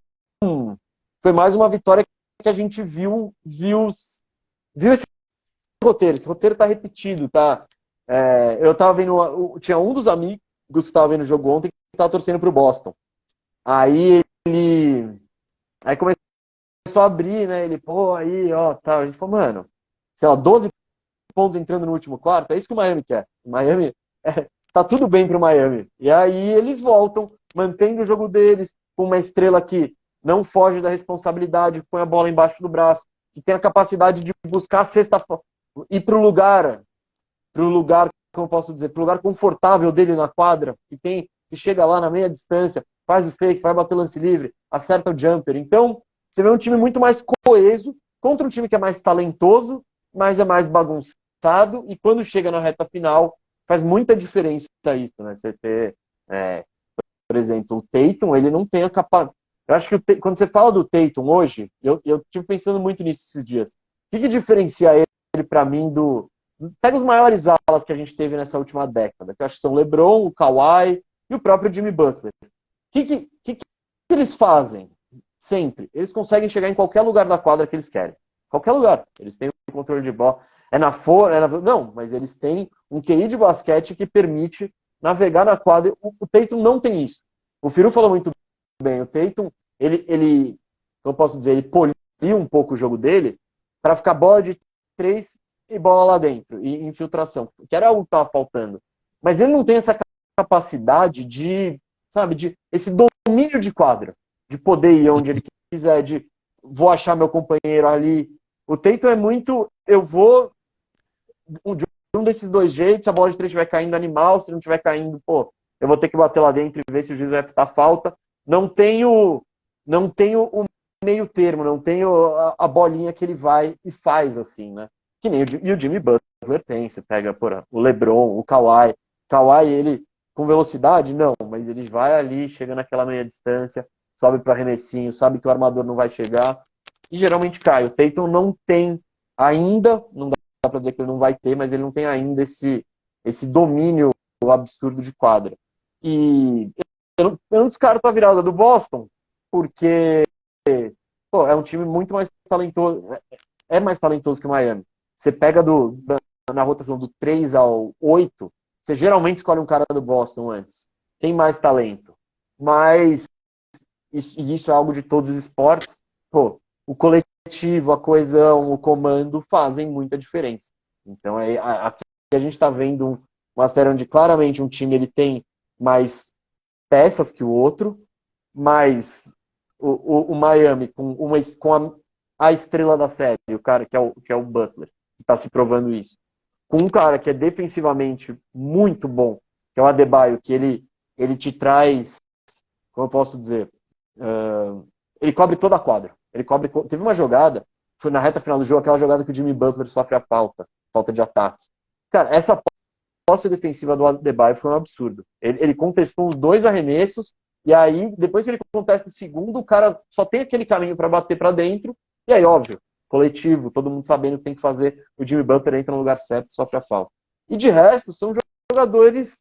foi mais uma vitória que a gente viu esse roteiro. Esse roteiro tá repetido, tá? Eu tava vendo, tinha um dos amigos que tava vendo o jogo ontem que tava torcendo pro Boston. Aí começou a abrir, né? Ele, tá. A gente falou, mano, sei lá, 12 pontos entrando no último quarto, é isso que o Miami quer. O Miami, tá tudo bem pro Miami. E aí eles voltam, mantendo o jogo deles, com uma estrela que não foge da responsabilidade, põe a bola embaixo do braço, que tem a capacidade de buscar a cesta, ir pro lugar, como eu posso dizer, pro lugar confortável dele na quadra, que chega lá na meia distância, faz o fake, vai bater lance livre, acerta o jumper. Então, você vê um time muito mais coeso contra um time que é mais talentoso, mas é mais bagunçado, e quando chega na reta final, faz muita diferença isso, né? Você ter, por exemplo, o Tatum, ele não tem a capacidade. Eu acho que quando você fala do Tatum hoje, eu tive pensando muito nisso esses dias. O que diferencia ele para mim do. Pega os maiores alas que a gente teve nessa última década, que eu acho que são o LeBron, o Kawhi e o próprio Jimmy Butler. O que eles fazem? Sempre. Eles conseguem chegar em qualquer lugar da quadra que eles querem. Qualquer lugar. Eles têm o controle de bola. Não, mas eles têm um QI de basquete que permite navegar na quadra. O Tatum não tem isso. O Firu falou muito bem. O Tatum, eu posso dizer, ele poliu um pouco o jogo dele para ficar bola de 3 e bola lá dentro, e infiltração, que era algo que estava faltando. Mas ele não tem essa capacidade de, sabe, esse domínio de quadra, de poder ir onde ele quiser, de vou achar meu companheiro ali. O Tatum é muito, eu vou de um desses dois jeitos, se a bola de 3 estiver caindo, animal, se não estiver caindo, pô, eu vou ter que bater lá dentro e ver se o juiz vai apitar falta. Não tenho o meio termo, não tenho a bolinha que ele vai e faz, assim, né? Que nem o Jimmy Butler tem. Você pega o LeBron, o Kawhi. Kawhi, ele com velocidade? Não, mas ele vai ali, chega naquela meia distância, sobe para arremessinho, sabe que o armador não vai chegar e geralmente cai. O Tatum não tem ainda, não dá para dizer que ele não vai ter, mas ele não tem ainda esse domínio absurdo de quadra. E eu não descarto a virada do Boston, porque é um time muito mais talentoso, é mais talentoso que o Miami. Você pega na rotação do 3 ao 8, você geralmente escolhe um cara do Boston antes. Tem mais talento. Mas isso é algo de todos os esportes. Pô, o coletivo, a coesão, o comando fazem muita diferença. Então, aqui a gente está vendo uma série onde claramente um time ele tem mais peças que o outro, mas o Miami com a estrela da série, o cara que é o Butler, que está se provando isso, com um cara que é defensivamente muito bom, que é o Adebayo, que ele te traz, como eu posso dizer, ele cobre toda a quadra. Teve uma jogada, foi na reta final do jogo, aquela jogada que o Jimmy Butler sofre a falta de ataque. Cara, essa posse defensiva do Adebayo foi um absurdo. Ele contestou os 2 arremessos, e aí, depois que ele contesta o segundo, o cara só tem aquele caminho para bater para dentro, e aí, óbvio, coletivo, todo mundo sabendo o que tem que fazer, o Jimmy Butler entra no lugar certo e sofre a falta. E de resto, são jogadores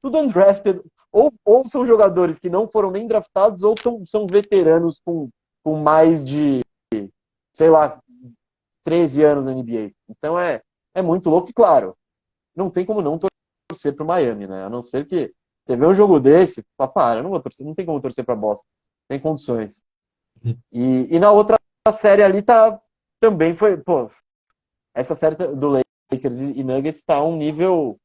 tudo undrafted, ou são jogadores que não foram nem draftados, ou são veteranos com mais de, sei lá, 13 anos na NBA. Então é muito louco e, claro, não tem como não torcer pro Miami, né? A não ser que você vê um jogo desse, eu não vou torcer, não tem como torcer pra Boston. Tem condições. E na outra série ali também foi, essa série do Lakers e Nuggets tá um nível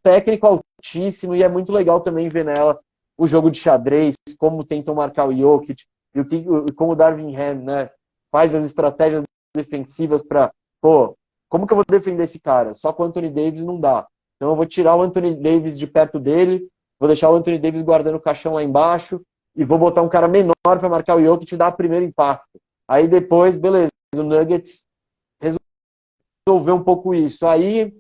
técnico altíssimo, e é muito legal também ver nela o jogo de xadrez, como tentam marcar o Jokic, e como o Darvin Ham, né, faz as estratégias defensivas para, como que eu vou defender esse cara? Só com o Anthony Davis não dá. Então eu vou tirar o Anthony Davis de perto dele, vou deixar o Anthony Davis guardando o caixão lá embaixo, e vou botar um cara menor para marcar o Jokic e dar o primeiro impacto. Aí depois, beleza, o Nuggets resolveu um pouco isso. Aí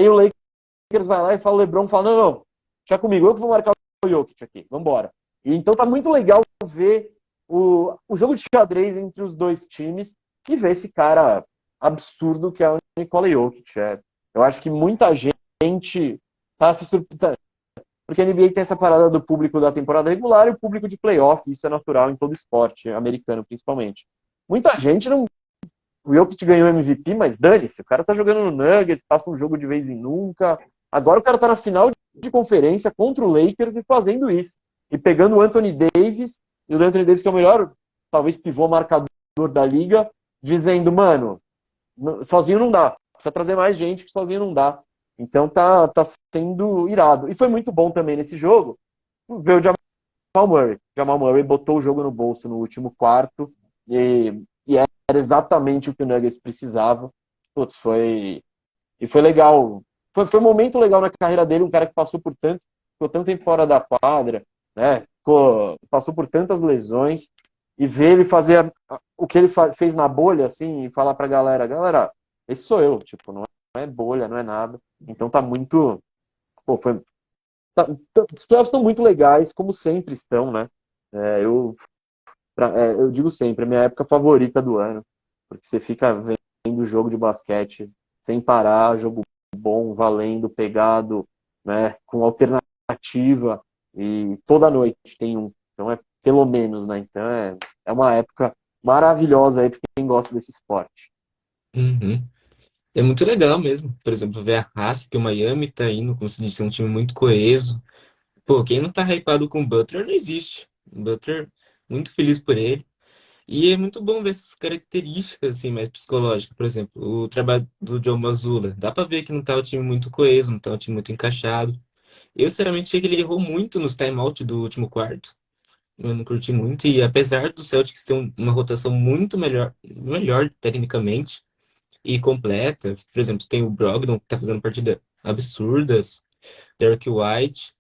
o Lakers vai lá e fala, o LeBron fala, não, deixa comigo, eu que vou marcar o Jokic aqui, vambora. E então tá muito legal ver o jogo de xadrez entre os dois times e ver esse cara absurdo que é o Nikola Jokic. Eu acho que muita gente tá se surpreendendo, porque a NBA tem essa parada do público da temporada regular e o público de playoff, isso é natural em todo esporte, americano principalmente. Muita gente não... O Jokic ganhou MVP, mas dane-se, o cara tá jogando no Nuggets, passa um jogo de vez em nunca. Agora o cara tá na final de conferência contra o Lakers e fazendo isso. E pegando o Anthony Davis, e o Anthony Davis que é o melhor, talvez, pivô marcador da liga, dizendo, mano, sozinho não dá, precisa trazer mais gente que sozinho não dá. Então tá sendo irado. E foi muito bom também nesse jogo ver o Jamal Murray. Jamal Murray botou o jogo no bolso no último quarto e era exatamente o que o Nuggets precisava. Putz, foi legal. Foi um momento legal na carreira dele, um cara que ficou tanto tempo fora da quadra, né? Passou por tantas lesões, e ver ele fazer o que ele fez na bolha, assim, e falar pra galera, esse sou eu, tipo, não é bolha, não é nada. Então tá muito... os playoffs estão muito legais, como sempre estão, né? Eu digo sempre, é a minha época favorita do ano, porque você fica vendo jogo de basquete sem parar, jogo bom, valendo, pegado, né? Com alternativa, e toda noite tem um. Então é pelo menos, né? Então é uma época maravilhosa aí para quem gosta desse esporte. Uhum. É muito legal mesmo. Por exemplo, ver a raça que o Miami tá indo, conseguir ser um time muito coeso. Pô, quem não tá hypado com o Butler não existe. O Butler, muito feliz por ele. E é muito bom ver essas características assim, mais psicológicas. Por exemplo, o trabalho do John Mazzulla. Dá pra ver que não tá o time muito coeso, não tá o time muito encaixado. Eu, sinceramente, achei que ele errou muito nos timeouts do último quarto. Eu não curti muito. E apesar do Celtics ter uma rotação muito melhor tecnicamente e completa, por exemplo, tem o Brogdon que tá fazendo partidas absurdas, Derek White,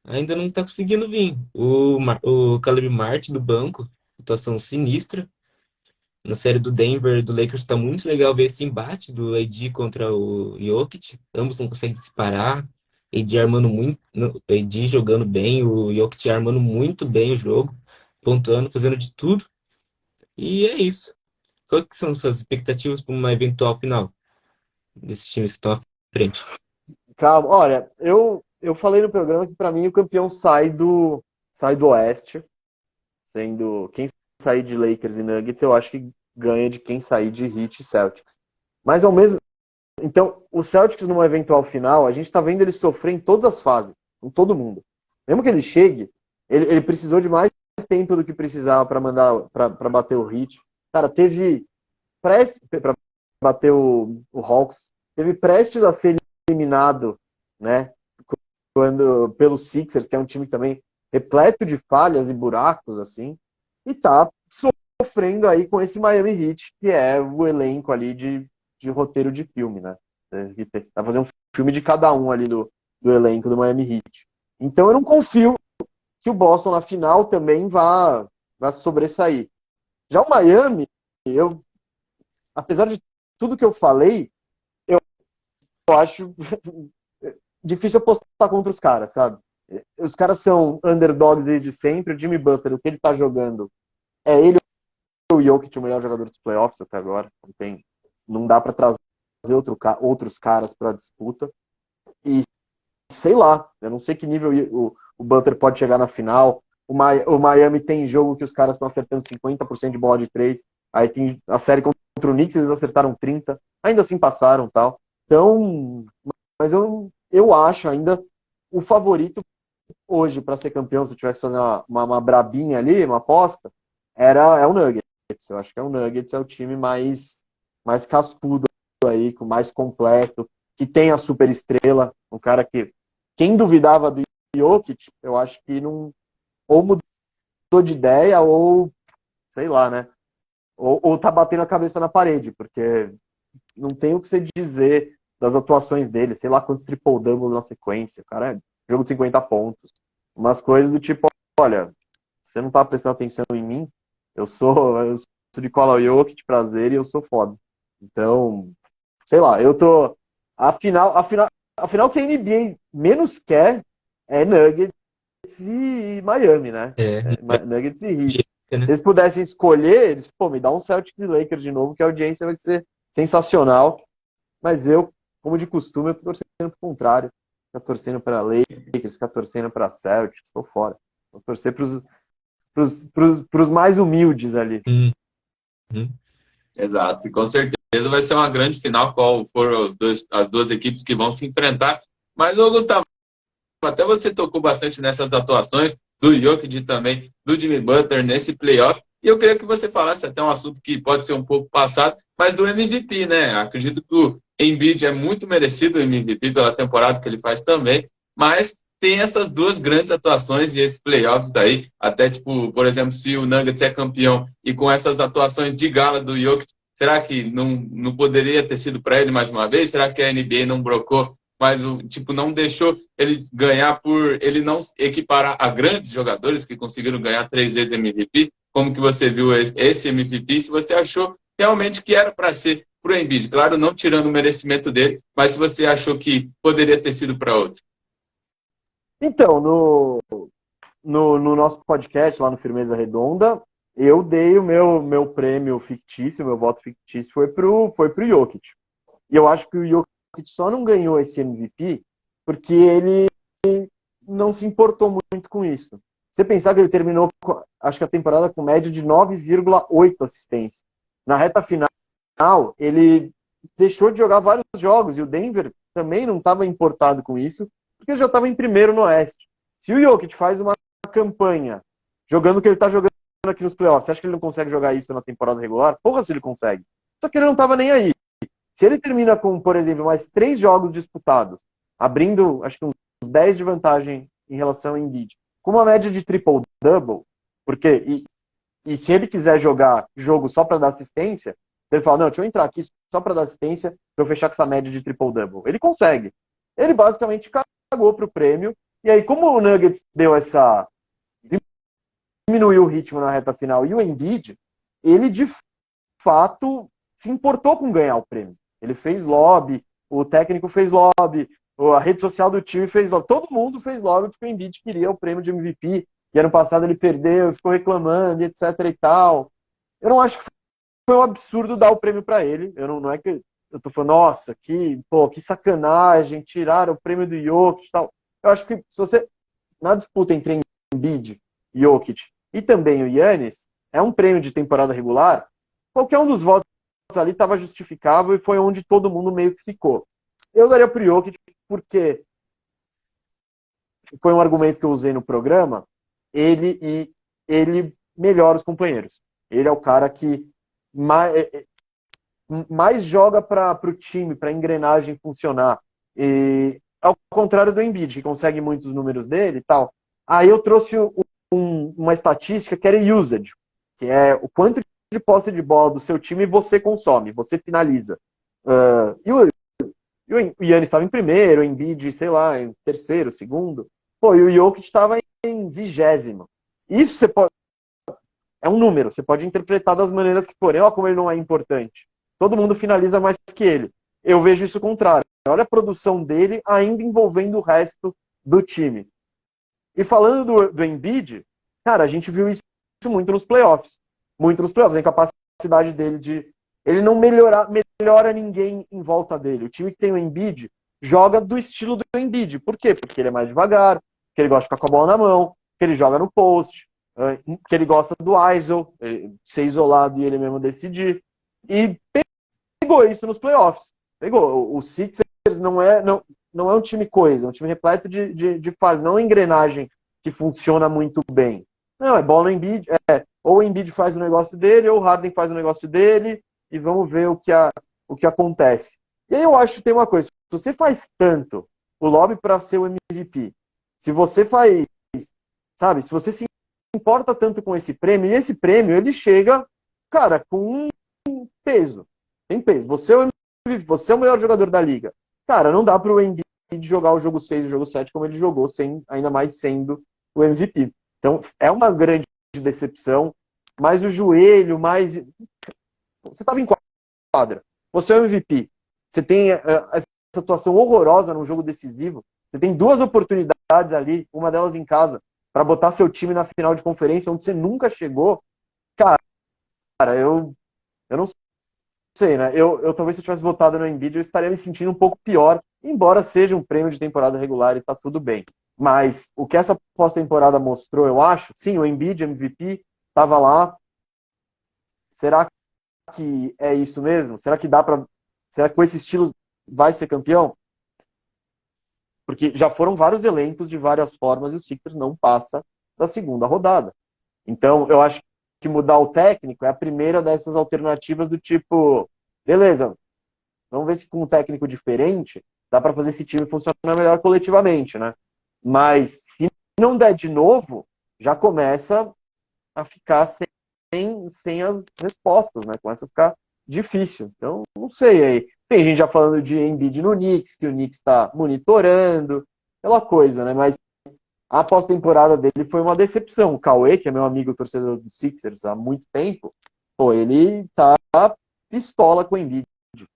ainda não tá conseguindo vir. O Caleb Martin do banco, atuação sinistra. Na série do Denver, do Lakers, tá muito legal ver esse embate do AD contra o Jokic. Ambos não conseguem se parar. AD armando muito, AD jogando bem, o Jokic armando muito bem o jogo, pontuando, fazendo de tudo. E é isso. Quais que são suas expectativas para uma eventual final desses times que estão à frente? Calma, olha, eu falei no programa que para mim o campeão sai do Oeste, sendo quem sair de Lakers e Nuggets, eu acho que ganha de quem sair de Heat e Celtics. Mas ao mesmo, então, o Celtics numa eventual final, a gente tá vendo ele sofrer em todas as fases, com todo mundo. Mesmo que ele chegue, ele precisou de mais tempo do que precisava para bater o Heat. Cara, teve para bater o Hawks, teve prestes a ser eliminado, né? Quando pelo Sixers, que é um time também repleto de falhas e buracos assim, e tá sofrendo aí com esse Miami Heat, que é o elenco ali de roteiro de filme, né? Tá fazendo um filme de cada um ali do elenco do Miami Heat. Então eu não confio que o Boston na final também vá sobressair. Já o Miami, apesar de tudo que eu falei, eu acho difícil apostar contra os caras, sabe? Os caras são underdogs desde sempre. O Jimmy Butler, o que ele tá jogando, é ele o Jokic, o melhor jogador dos playoffs até agora. Não dá para trazer outros caras para disputa. E sei lá, eu não sei que nível o Butler pode chegar na final. O Miami tem jogo que os caras estão acertando 50% de bola de 3. Aí tem a série contra o Knicks, eles acertaram 30%. Ainda assim passaram tal. Então, mas eu acho ainda o favorito hoje para ser campeão, se eu tivesse que fazer uma brabinha ali, uma aposta, é o Nuggets. Eu acho que o Nuggets é o time mais cascudo aí, com mais completo, que tem a super estrela, um cara que quem duvidava do Jokic, eu acho que não ou mudou de ideia ou sei lá, né? Ou tá batendo a cabeça na parede, porque não tem o que você dizer das atuações dele, sei lá quantos triple-doubles na sequência, cara, jogo de 50 pontos. Umas coisas do tipo, olha, você não tá prestando atenção em mim, eu sou de cola Jokic, prazer, e eu sou foda. Então, sei lá, eu tô. A final que a NBA menos quer é Nuggets e Miami, né? É, Nuggets e Heat. né? Se eles pudessem escolher, eles, me dá um Celtics e Lakers de novo, que a audiência vai ser sensacional. Mas eu, como de costume, eu tô torcendo pro contrário. Tô torcendo pra Lakers, tô torcendo pra Celtics, tô fora. Vou torcer pros mais humildes ali. Uhum. Exato, e com certeza vai ser uma grande final, qual foram as duas equipes que vão se enfrentar. Mas, ô Gustavo, até você tocou bastante nessas atuações do Jokic também, do Jimmy Butler nesse playoff. E eu queria que você falasse até um assunto que pode ser um pouco passado, mas do MVP, né? Acredito que o Embiid é muito merecido o MVP pela temporada que ele faz também, mas tem essas duas grandes atuações e esses playoffs aí, até tipo, por exemplo, se o Nuggets é campeão e com essas atuações de gala do Jokic, será que não poderia ter sido para ele mais uma vez? Será que a NBA não brocou, mas tipo, não deixou ele ganhar por ele não equiparar a grandes jogadores que conseguiram ganhar 3 vezes MVP? Como que você viu esse MVP? Se você achou realmente que era para ser para o Embiid, claro, não tirando o merecimento dele, mas se você achou que poderia ter sido para outro. Então, no nosso podcast, lá no Firmeza Redonda, eu dei o meu prêmio fictício, meu voto fictício foi pro Jokic. E eu acho que o Jokic só não ganhou esse MVP porque ele não se importou muito com isso. Você pensar que ele terminou, acho que a temporada com média de 9,8 assistências. Na reta final, ele deixou de jogar vários jogos e o Denver também não estava importado com isso, porque ele já estava em primeiro no Oeste. Se o Jokic faz uma campanha jogando o que ele está jogando aqui nos playoffs, você acha que ele não consegue jogar isso na temporada regular? Porra, se ele consegue. Só que ele não estava nem aí. Se ele termina com, por exemplo, mais 3 jogos disputados, abrindo, acho que uns 10 de vantagem em relação ao Embiid, com uma média de triple-double, porque, e se ele quiser jogar jogo só para dar assistência, ele fala, não, deixa eu entrar aqui só para dar assistência, para eu fechar com essa média de triple-double. Ele consegue. Ele basicamente cagou pro prêmio, e aí como o Nuggets diminuiu o ritmo na reta final, e o Embiid, ele de fato se importou com ganhar o prêmio. Ele fez lobby, o técnico fez lobby, a rede social do time fez lobby, todo mundo fez lobby porque o Embiid queria o prêmio de MVP, e ano passado ele perdeu, ficou reclamando, etc e tal. Eu não acho que foi um absurdo dar o prêmio para ele. Não é que eu tô falando, nossa, que sacanagem, tiraram o prêmio do Jokic e tal. Eu acho que se você, na disputa entre Embiid, Jokic e também o Giannis, é um prêmio de temporada regular, qualquer um dos votos ali estava justificável e foi onde todo mundo meio que ficou. Eu daria pro Jokic porque foi um argumento que eu usei no programa, ele melhora os companheiros. Ele é o cara que mais joga para o time, para a engrenagem funcionar. E, ao contrário do Embiid, que consegue muitos números dele e tal. Aí eu trouxe uma estatística que era usage, que é o quanto de posse de bola do seu time você consome, você finaliza. E o Yannis estava em primeiro, o Embiid, sei lá, em terceiro, segundo. Pô, e o Jokic estava em 20º. Isso você pode. É um número, você pode interpretar das maneiras que forem. Olha como ele não é importante. Todo mundo finaliza mais que ele. Eu vejo isso contrário. Olha a produção dele ainda envolvendo o resto do time. E falando do Embiid, cara, a gente viu isso muito nos playoffs. Muito nos playoffs. A incapacidade dele de. Ele não melhora ninguém em volta dele. O time que tem o Embiid joga do estilo do Embiid. Por quê? Porque ele é mais devagar, porque ele gosta de ficar com a bola na mão, que ele joga no post, que ele gosta do ISO, ser isolado e ele mesmo decidir. E pegou isso nos playoffs. Pegou. O Sixers não é um time coisa, é um time repleto de fases, não é uma engrenagem que funciona muito bem. Não, é bola no Embiid, ou o Embiid faz o negócio dele, ou o Harden faz o negócio dele, e vamos ver o que acontece. E aí eu acho que tem uma coisa, se você faz tanto o lobby para ser o MVP, se você faz, sabe, se você se importa tanto com esse prêmio, e esse prêmio ele chega, cara, com um peso. Tem peso. Você é o melhor jogador da liga. Cara, não dá pro Embiid jogar o jogo 6 e o jogo 7 como ele jogou, ainda mais sendo o MVP. Então, é uma grande decepção, mas o joelho, mais. Você estava em quadra. Você é o MVP. Você tem essa atuação horrorosa num jogo decisivo. Você tem 2 oportunidades ali, uma delas em casa, para botar seu time na final de conferência, onde você nunca chegou. Cara, eu não sei, né? Talvez se eu tivesse votado no Embiid, eu estaria me sentindo um pouco pior, embora seja um prêmio de temporada regular e tá tudo bem. Mas o que essa pós-temporada mostrou, eu acho, sim, o Embiid, MVP, estava lá. Será que é isso mesmo? Será que será que com esse estilo vai ser campeão? Porque já foram vários elencos de várias formas e o Sixers não passa da segunda rodada. Então, eu acho que mudar o técnico é a primeira dessas alternativas do tipo, beleza, vamos ver se com um técnico diferente dá para fazer esse time funcionar melhor coletivamente, né? Mas se não der de novo, já começa a ficar sem as respostas, né? Começa a ficar difícil. Então, não sei aí. Tem gente já falando de Embiid no Knicks, que o Knicks está monitorando, aquela coisa, né? Mas a pós-temporada dele foi uma decepção. O Cauê, que é meu amigo torcedor do Sixers há muito tempo, pô, ele tá pistola com o Embiid.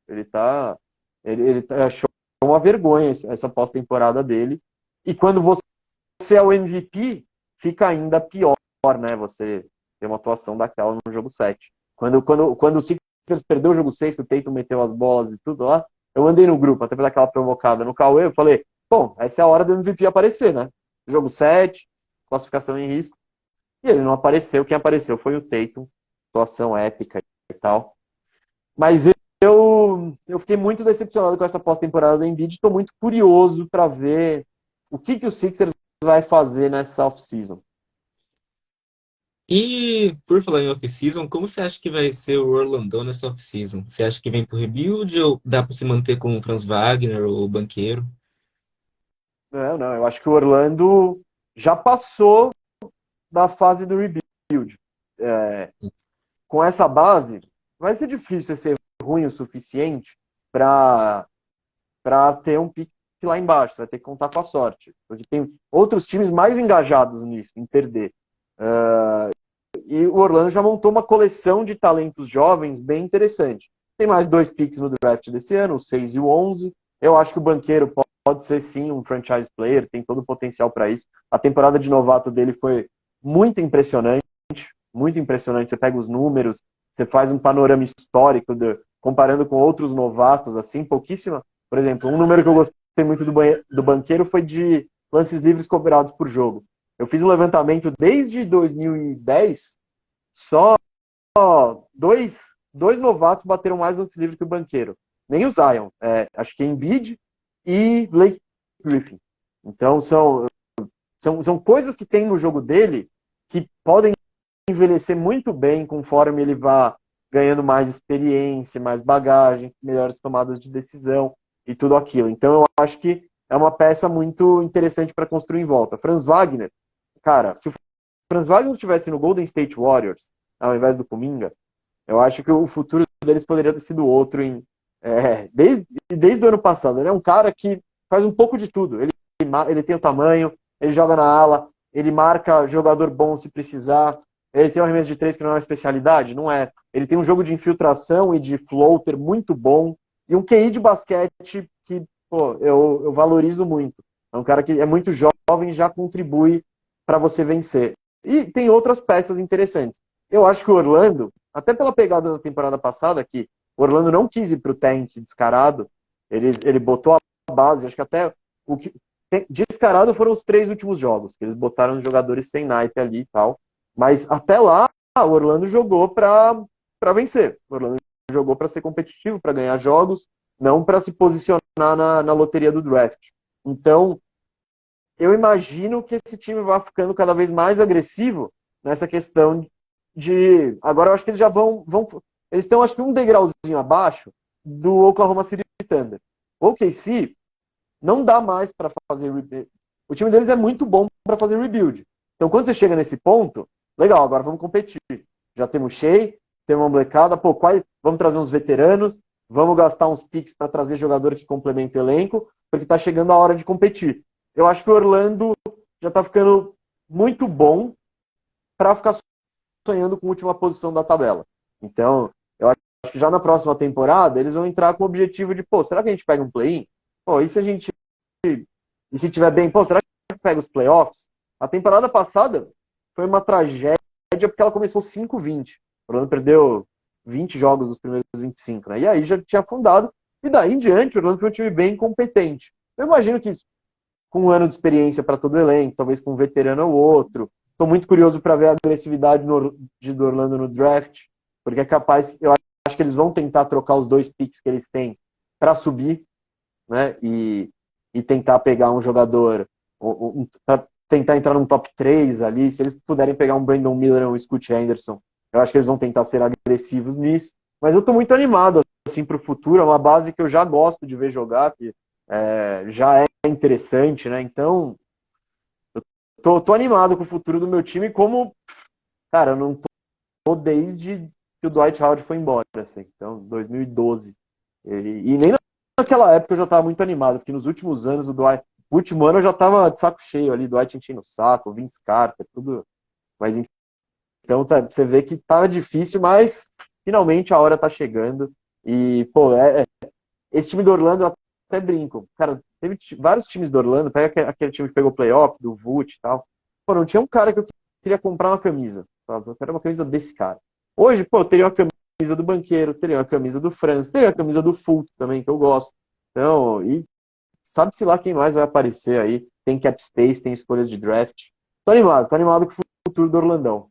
Ele achou uma vergonha essa pós-temporada dele. E quando você você é o MVP, fica ainda pior, né? Você ter uma atuação daquela no jogo 7. Quando o Sixers perdeu o jogo 6, que o Tatum meteu as bolas e tudo lá, eu andei no grupo, até pra dar aquela provocada no Cauê, eu falei, bom, essa é a hora do MVP aparecer, né? Jogo 7, classificação em risco, e ele não apareceu, quem apareceu foi o Tatum, atuação épica e tal. Mas eu fiquei muito decepcionado com essa pós-temporada do Embiid, estou muito curioso para ver o que o Sixers vai fazer nessa off-season. E, por falar em off-season, como você acha que vai ser o Orlandão nessa off-season? Você acha que vem pro rebuild ou dá para se manter com o Franz Wagner ou o Banqueiro? Não, eu acho que o Orlando já passou da fase do rebuild. Com essa base, vai ser difícil ser ruim o suficiente para ter um pique lá embaixo. Você vai ter que contar com a sorte. Porque tem outros times mais engajados nisso, em perder. E o Orlando já montou uma coleção de talentos jovens bem interessante. Tem mais 2 picks no draft desse ano, o 6 e o 11. Eu acho que o Banqueiro pode ser sim um franchise player, tem todo o potencial para isso. A temporada de novato dele foi muito impressionante, muito impressionante. Você pega os números, você faz um panorama histórico comparando com outros novatos, assim, pouquíssima. Por exemplo, um número que eu gostei muito do Banqueiro foi de lances livres cobrados por jogo. Eu fiz um levantamento desde 2010, só dois novatos bateram mais lance livre que o Banqueiro. Nem o Zion. Acho que Embiid e Blake Griffin. Então são coisas que tem no jogo dele que podem envelhecer muito bem conforme ele vá ganhando mais experiência, mais bagagem, melhores tomadas de decisão e tudo aquilo. Então eu acho que é uma peça muito interessante para construir em volta. Franz Wagner, cara, se o Franz Wagner estivesse no Golden State Warriors, ao invés do Kuminga, eu acho que o futuro deles poderia ter sido outro desde o ano passado. Ele é um cara que faz um pouco de tudo. Ele tem o tamanho, ele joga na ala, ele marca jogador bom se precisar, ele tem um arremesso de 3 que não é uma especialidade, não é. Ele tem um jogo de infiltração e de floater muito bom e um QI de basquete que eu valorizo muito. É um cara que é muito jovem e já contribui para você vencer. E tem outras peças interessantes. Eu acho que o Orlando, até pela pegada da temporada passada, que o Orlando não quis ir para o tank descarado, ele botou a base, acho que até o que descarado foram os 3 últimos jogos, que eles botaram os jogadores sem naipe ali e tal. Mas até lá, o Orlando jogou para vencer. O Orlando jogou para ser competitivo, para ganhar jogos, não para se posicionar na loteria do draft. Então, eu imagino que esse time vai ficando cada vez mais agressivo nessa questão de... Agora eu acho que eles já vão eles estão, acho que, um degrauzinho abaixo do Oklahoma City Thunder. O OKC não dá mais para fazer rebuild. O time deles é muito bom para fazer rebuild. Então, quando você chega nesse ponto, legal, agora vamos competir. Já temos Shea, temos uma molecada, vamos trazer uns veteranos, vamos gastar uns picks para trazer jogador que complementa o elenco, porque está chegando a hora de competir. Eu acho que o Orlando já está ficando muito bom para ficar sonhando com a última posição da tabela. Então, eu acho que já na próxima temporada eles vão entrar com o objetivo de, será que a gente pega um play-in? E se a gente... E se tiver bem, será que a gente pega os playoffs? A temporada passada foi uma tragédia porque ela começou 5-20. O Orlando perdeu 20 jogos dos primeiros 25, né? E aí já tinha afundado. E daí em diante, o Orlando foi um time bem competente. Eu imagino que com um ano de experiência para todo o elenco, talvez com um veterano ou outro. Estou muito curioso para ver a agressividade do Orlando no draft, porque é capaz, eu acho que eles vão tentar trocar os 2 picks que eles têm para subir, né? E tentar pegar um jogador, para tentar entrar num top 3 ali. Se eles puderem pegar um Brandon Miller ou um Scoot Henderson, eu acho que eles vão tentar ser agressivos nisso. Mas eu estou muito animado assim, para o futuro. É uma base que eu já gosto de ver jogar, que já é interessante, né? Então, eu tô animado com o futuro do meu time, como, cara, eu não tô desde que o Dwight Howard foi embora, assim. Então, 2012. E nem naquela época eu já estava muito animado, porque nos últimos anos, o último ano eu já estava de saco cheio ali, Dwight enchendo o saco, Vince Carter, tudo. Mas então você vê que tava difícil, mas finalmente a hora tá chegando. E, esse time do Orlando até brinco. Cara, teve vários times do Orlando, pega aquele time que pegou o playoff, do Vult e tal. Pô, não tinha um cara que eu queria comprar uma camisa. Sabe? Eu quero uma camisa desse cara. Hoje, pô, eu teria uma camisa do Banqueiro, teria uma camisa do Franz, teria uma camisa do Fultz também, que eu gosto. Então, e sabe-se lá quem mais vai aparecer aí. Tem cap space, tem escolhas de draft. Tô animado com o futuro do Orlandão.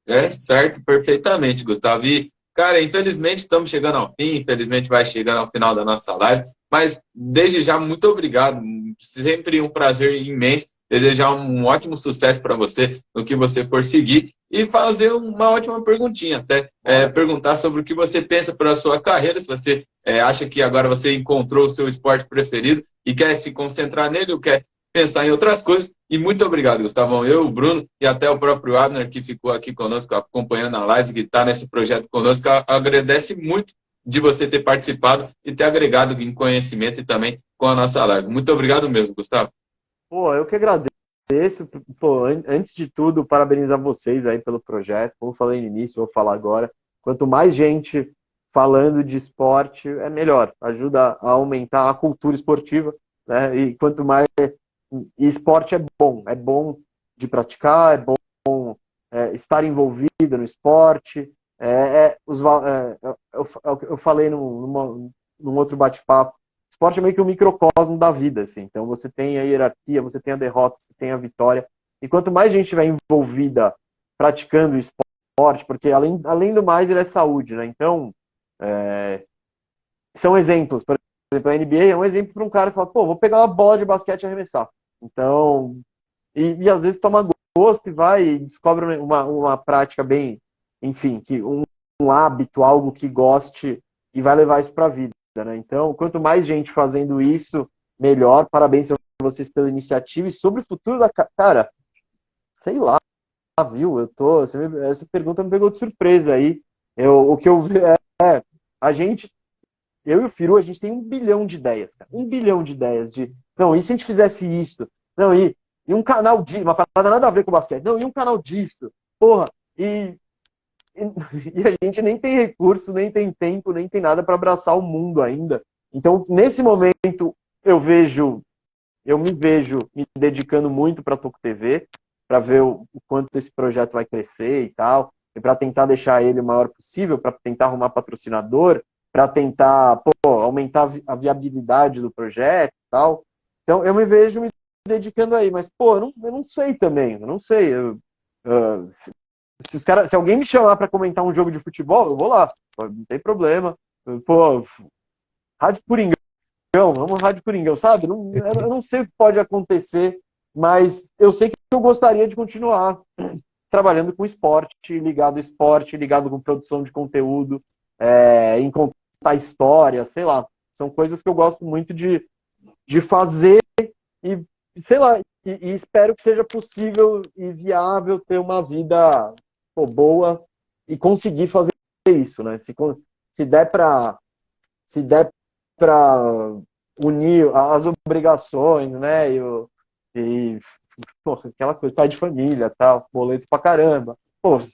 É, certo, perfeitamente, Gustavo. E, cara, infelizmente estamos chegando ao fim, infelizmente vai chegando ao final da nossa live, mas desde já, muito obrigado. Sempre um prazer imenso. Desejar um ótimo sucesso para você no que você for seguir e fazer uma ótima perguntinha, até perguntar sobre o que você pensa para a sua carreira, se você acha que agora você encontrou o seu esporte preferido e quer se concentrar nele ou quer pensar em outras coisas. E muito obrigado, Gustavão. Eu, o Bruno e até o próprio Abner, que ficou aqui conosco, acompanhando a live, que está nesse projeto conosco, agradece muito de você ter participado e ter agregado em conhecimento e também com a nossa live. Muito obrigado mesmo, Gustavo. Pô, eu que agradeço. Pô, antes de tudo, parabenizar vocês aí pelo projeto. Como eu falei no início, vou falar agora. Quanto mais gente falando de esporte, é melhor. Ajuda a aumentar a cultura esportiva, né? E quanto mais... E esporte é bom de praticar, é bom estar envolvido no esporte. Eu falei num outro bate-papo, esporte é meio que um microcosmo da vida, assim. Então você tem a hierarquia, você tem a derrota, você tem a vitória. E quanto mais gente estiver envolvida praticando esporte, porque além do mais ele é saúde, né? Então, são exemplos. Por exemplo, a NBA é um exemplo para um cara que fala, pô, vou pegar uma bola de basquete e arremessar. Então, e às vezes toma gosto e vai e descobre uma prática bem, enfim, que um hábito, algo que goste e vai levar isso para a vida, né? Então, quanto mais gente fazendo isso, melhor. Parabéns a vocês pela iniciativa e sobre o futuro da cara, sei lá, viu? Essa pergunta me pegou de surpresa aí. O que eu vi a gente, eu e o Firu, a gente tem 1 bilhão de ideias, cara. 1 bilhão de ideias não, e se a gente fizesse isso? Não, e um canal uma parada nada a ver com o basquete. Não, e um canal disso? Porra, e a gente nem tem recurso, nem tem tempo, nem tem nada para abraçar o mundo ainda. Então, nesse momento, eu me vejo me dedicando muito para a Toco TV, para ver o quanto esse projeto vai crescer e tal, e para tentar deixar ele o maior possível, para tentar arrumar patrocinador, para tentar aumentar a viabilidade do projeto e tal. Então, eu me vejo me dedicando aí, mas, eu não sei também, eu não sei. Se alguém me chamar para comentar um jogo de futebol, eu vou lá, não tem problema. Pô, Rádio Coringão, vamos Rádio Coringão, sabe? Eu não sei o que pode acontecer, mas eu sei que eu gostaria de continuar trabalhando com esporte, ligado com produção de conteúdo, em contar história, sei lá. São coisas que eu gosto muito de fazer e, sei lá, e espero que seja possível e viável ter uma vida boa e conseguir fazer isso, né? Se der para unir as obrigações, né? Aquela coisa, pai de família, tal, boleto pra caramba.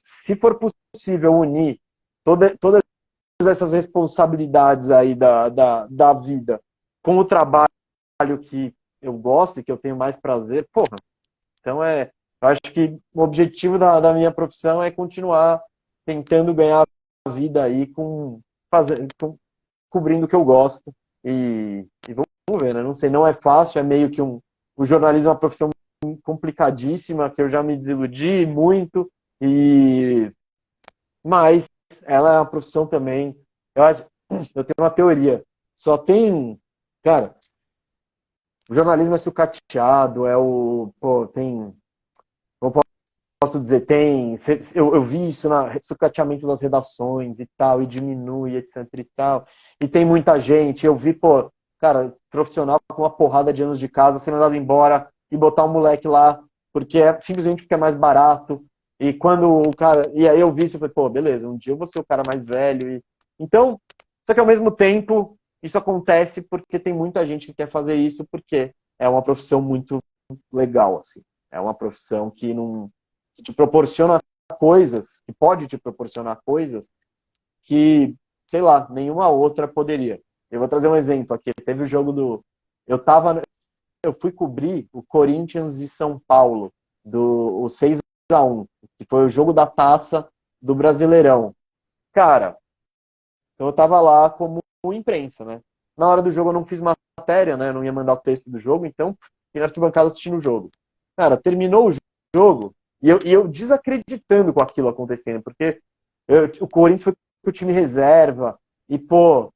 Se for possível unir todas essas responsabilidades aí da vida com o trabalho que eu gosto e que eu tenho mais prazer, então eu acho que o objetivo da minha profissão é continuar tentando ganhar a vida aí cobrindo o que eu gosto e vamos ver, né? Não sei, não é fácil, é meio que o jornalismo é uma profissão complicadíssima, que eu já me desiludi muito, mas ela é uma profissão também, eu tenho uma teoria, cara, o jornalismo é sucateado, tem, como posso dizer, eu vi isso sucateamento das redações e tal, e diminui, etc e tal, e tem muita gente, eu vi, cara, profissional com uma porrada de anos de casa, sendo mandado embora e botar um moleque lá, simplesmente porque é mais barato, e quando o cara, e aí eu vi isso, eu falei, beleza, um dia eu vou ser o cara mais velho, então, só que ao mesmo tempo, isso acontece porque tem muita gente que quer fazer isso, porque é uma profissão muito legal, assim. É uma profissão que te proporciona coisas, que pode te proporcionar coisas que, sei lá, nenhuma outra poderia. Eu vou trazer um exemplo aqui. Teve o jogo do. Eu fui cobrir o Corinthians e São Paulo, o 6-1, que foi o jogo da taça do Brasileirão. Cara, eu tava lá como imprensa, né? Na hora do jogo eu não fiz matéria, né? Não ia mandar o texto do jogo, então fiquei na arquibancada assistindo o jogo. Cara, terminou o jogo e eu desacreditando com aquilo acontecendo, porque o Corinthians foi com o time reserva e, pô,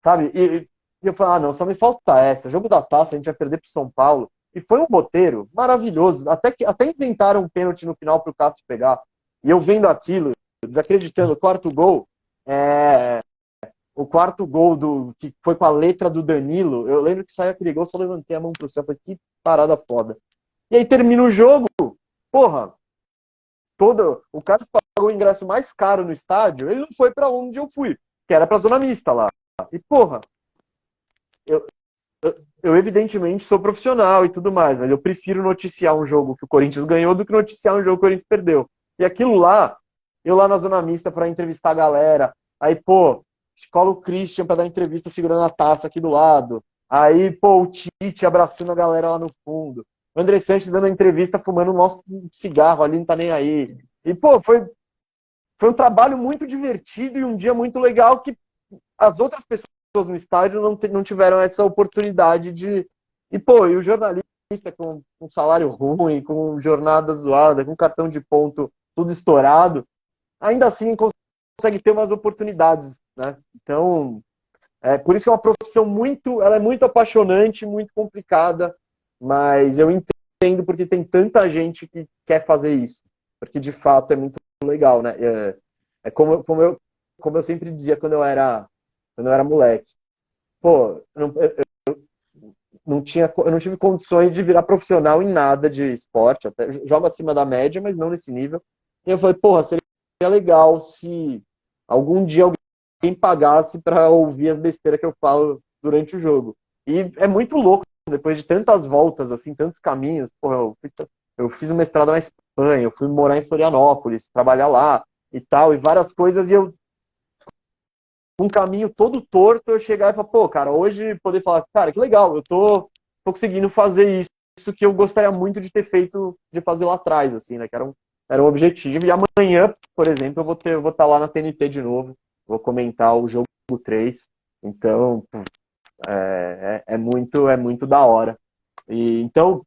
sabe? E eu falei, não, só me falta essa. Jogo da taça, a gente vai perder pro São Paulo. E foi um roteiro maravilhoso. Até inventaram um pênalti no final pro Cássio pegar. E eu vendo aquilo, desacreditando, o quarto gol que foi com a letra do Danilo, eu lembro que saiu aquele gol, só levantei a mão pro céu, falei, que parada foda. E aí termina o jogo, porra, o cara que pagou o ingresso mais caro no estádio, ele não foi pra onde eu fui, que era pra zona mista lá. E, porra, eu, eu evidentemente sou profissional e tudo mais, mas eu prefiro noticiar um jogo que o Corinthians ganhou do que noticiar um jogo que o Corinthians perdeu. E aquilo lá, eu lá na zona mista pra entrevistar a galera, aí, pô, cola o Christian pra dar entrevista segurando a taça aqui do lado. Aí, pô, o Tite abraçando a galera lá no fundo. O André Sanches dando entrevista fumando o nosso cigarro ali, não tá nem aí. E, pô, foi um trabalho muito divertido e um dia muito legal que as outras pessoas no estádio não tiveram essa oportunidade de... E, pô, e o jornalista com um salário ruim, com jornada zoada, com cartão de ponto tudo estourado, ainda assim consegue ter umas oportunidades, né? Então, por isso que é uma profissão ela é muito apaixonante, muito complicada, mas eu entendo porque tem tanta gente que quer fazer isso, porque de fato é muito legal, né? Como eu sempre dizia quando eu era moleque, pô, eu não tive condições de virar profissional em nada de esporte, até jogo acima da média, mas não nesse nível. E eu falei, porra, seria legal se algum dia alguém pagasse para ouvir as besteiras que eu falo durante o jogo. E é muito louco, depois de tantas voltas, assim, tantos caminhos. Porra, eu fiz uma estrada na Espanha, eu fui morar em Florianópolis, trabalhar lá e tal, e várias coisas, e eu, um caminho todo torto, eu chegar e falar, pô, cara, hoje poder falar, cara, que legal, eu tô conseguindo fazer isso que eu gostaria muito de ter feito, de fazer lá atrás, assim, né, que era um objetivo. E amanhã, por exemplo, eu vou estar lá na TNT de novo, vou comentar o jogo 3. Então, é muito da hora. E, então,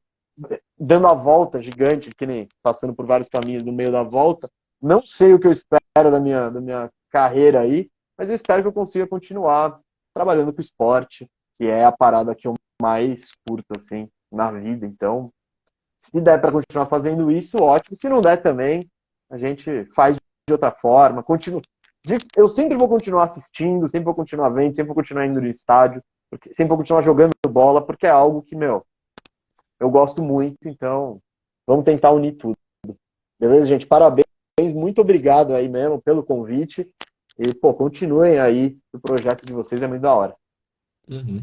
dando a volta gigante, que nem passando por vários caminhos no meio da volta, não sei o que eu espero da minha carreira aí, mas eu espero que eu consiga continuar trabalhando com esporte, que é a parada que eu mais curto, assim, na vida. Então, se der para continuar fazendo isso, ótimo. Se não der também, a gente faz de outra forma. Eu sempre vou continuar assistindo, sempre vou continuar vendo, sempre vou continuar indo no estádio, sempre vou continuar jogando bola, porque é algo que, eu gosto muito. Então, vamos tentar unir tudo. Beleza, gente? Parabéns, muito obrigado aí mesmo pelo convite. E, pô, continuem aí o projeto de vocês, é muito da hora. Uhum.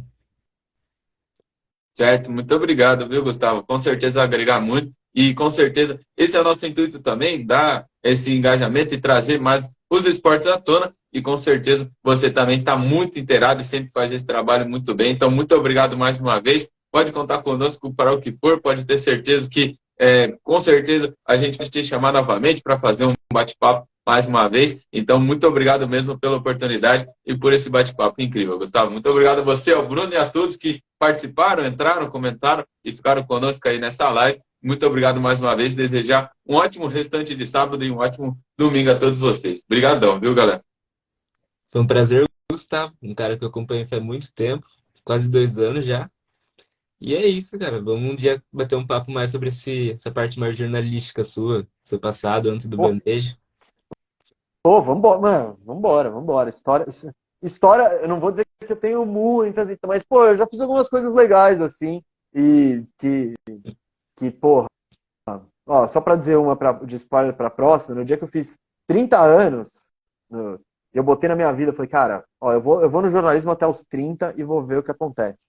Certo, muito obrigado, viu, Gustavo? Com certeza vai agregar muito e com certeza esse é o nosso intuito também, dar esse engajamento e trazer mais os esportes à tona e com certeza você também está muito inteirado e sempre faz esse trabalho muito bem. Então, muito obrigado mais uma vez. Pode contar conosco para o que for, pode ter certeza que, com certeza, a gente vai te chamar novamente para fazer um bate-papo mais uma vez. Então, muito obrigado mesmo pela oportunidade e por esse bate-papo incrível, Gustavo. Muito obrigado a você, ao Bruno e a todos que participaram, entraram, comentaram e ficaram conosco aí nessa live. Muito obrigado mais uma vez. Desejar um ótimo restante de sábado e um ótimo domingo a todos vocês. Obrigadão, viu, galera? Foi um prazer, Gustavo, um cara que eu acompanho faz muito tempo, quase 2 anos já. E é isso, cara. Vamos um dia bater um papo mais sobre essa parte mais jornalística sua, seu passado antes do Pô, Bandeja. pô, vambora, mano, vambora. História, eu não vou dizer que eu tenho muitas, mas, pô, eu já fiz algumas coisas legais, assim, e porra, ó, só pra dizer uma de spoiler pra próxima, no dia que eu fiz 30 anos, eu botei na minha vida, falei, cara, ó, eu vou no jornalismo até os 30 e vou ver o que acontece.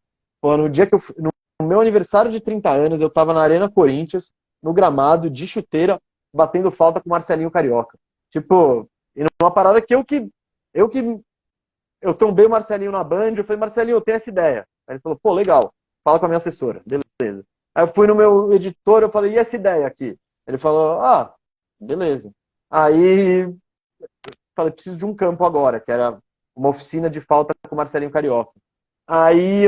Pô, no dia que no meu aniversário de 30 anos, eu tava na Arena Corinthians, no gramado, de chuteira, batendo falta com o Marcelinho Carioca. Tipo, e numa parada que eu que eu trombei o Marcelinho na Band, eu falei, Marcelinho, eu tenho essa ideia. Aí ele falou, pô, legal, fala com a minha assessora, beleza. Aí eu fui no meu editor, eu falei, e essa ideia aqui? Ele falou, ah, beleza. Aí falei, preciso de um campo agora, que era uma oficina de falta com o Marcelinho Carioca. Aí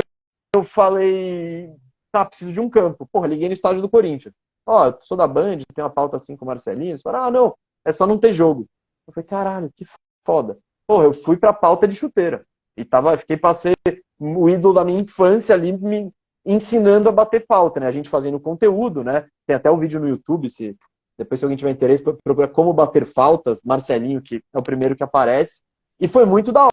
eu falei, tá, preciso de um campo. Porra, liguei no estádio do Corinthians. Ó, eu sou da Band, tem uma pauta assim com o Marcelinho. Eles falaram, ah, não, é só não ter jogo. Eu falei, caralho, que foda. Porra, eu fui pra pauta de chuteira. E fiquei pra ser o ídolo da minha infância ali, me ensinando a bater falta, né? A gente fazendo conteúdo, né? Tem até um vídeo no YouTube, depois se alguém tiver interesse, procura como bater faltas, Marcelinho, que é o primeiro que aparece. E foi muito da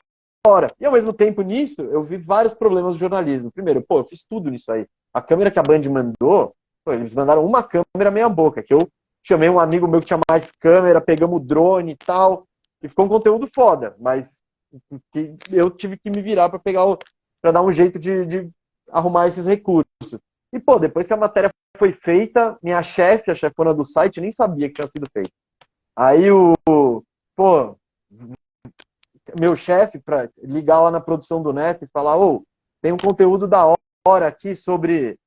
hora. E ao mesmo tempo nisso, eu vi vários problemas do jornalismo. Primeiro, pô, eu fiz tudo nisso aí. A câmera que a Band mandou, pô, eles mandaram uma câmera meia boca, que eu chamei um amigo meu que tinha mais câmera, pegamos o drone e tal, e ficou um conteúdo foda, mas que eu tive que me virar para dar um jeito de arrumar esses recursos. E, pô, depois que a matéria foi feita, minha chefe, a chefona do site, nem sabia que tinha sido feito. Aí pô, meu chefe, para ligar lá na produção do Neto e falar, ô, tem um conteúdo da hora aqui sobre...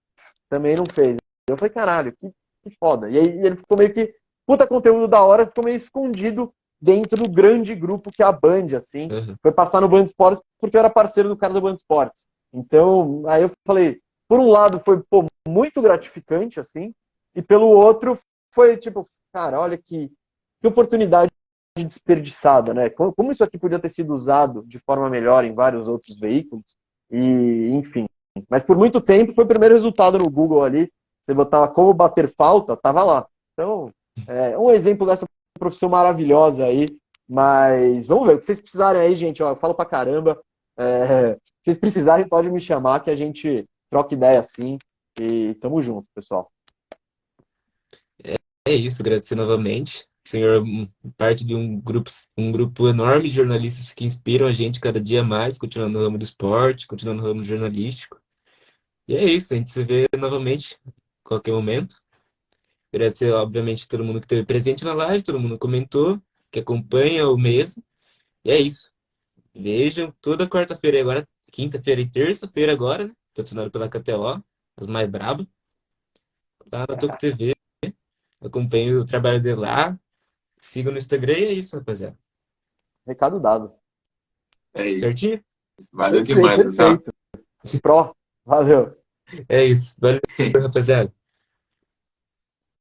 Também não fez. Eu falei, caralho, que foda. E aí ele ficou meio que... Puta conteúdo da hora, ficou meio escondido dentro do grande grupo que é a Band, assim. Uhum. Foi passar no Band Esportes porque eu era parceiro do cara do Band Esportes. Então, aí eu falei, por um lado foi, pô, muito gratificante, assim, e pelo outro foi tipo, cara, olha que oportunidade desperdiçada, né? Como isso aqui podia ter sido usado de forma melhor em vários outros veículos, e enfim. Mas por muito tempo foi o primeiro resultado no Google ali, você botava como bater falta, tava lá. Então, é um exemplo dessa profissão maravilhosa aí, mas vamos ver, o que vocês precisarem aí, gente, ó, eu falo pra caramba, se vocês precisarem pode me chamar que a gente troca ideia assim, e tamo junto, pessoal. É isso, agradecer novamente. O senhor parte de um grupo enorme de jornalistas que inspiram a gente cada dia mais, continuando no ramo do esporte, continuando no ramo jornalístico. E é isso, a gente se vê novamente a qualquer momento. Agradecer, obviamente, todo mundo que esteve presente na live, todo mundo comentou, que acompanha o mês. E é isso. Vejam toda quarta-feira e agora, quinta-feira e terça-feira agora, né? Patrocinado pela KTO, as mais brabas, lá na Toco TV. Acompanhe o trabalho dele lá. Siga no Instagram e é isso, rapaziada. Recado dado. É isso. Certinho? Valeu demais, Gustavo. Perfeito. Pro, valeu. É isso. Valeu, rapaziada.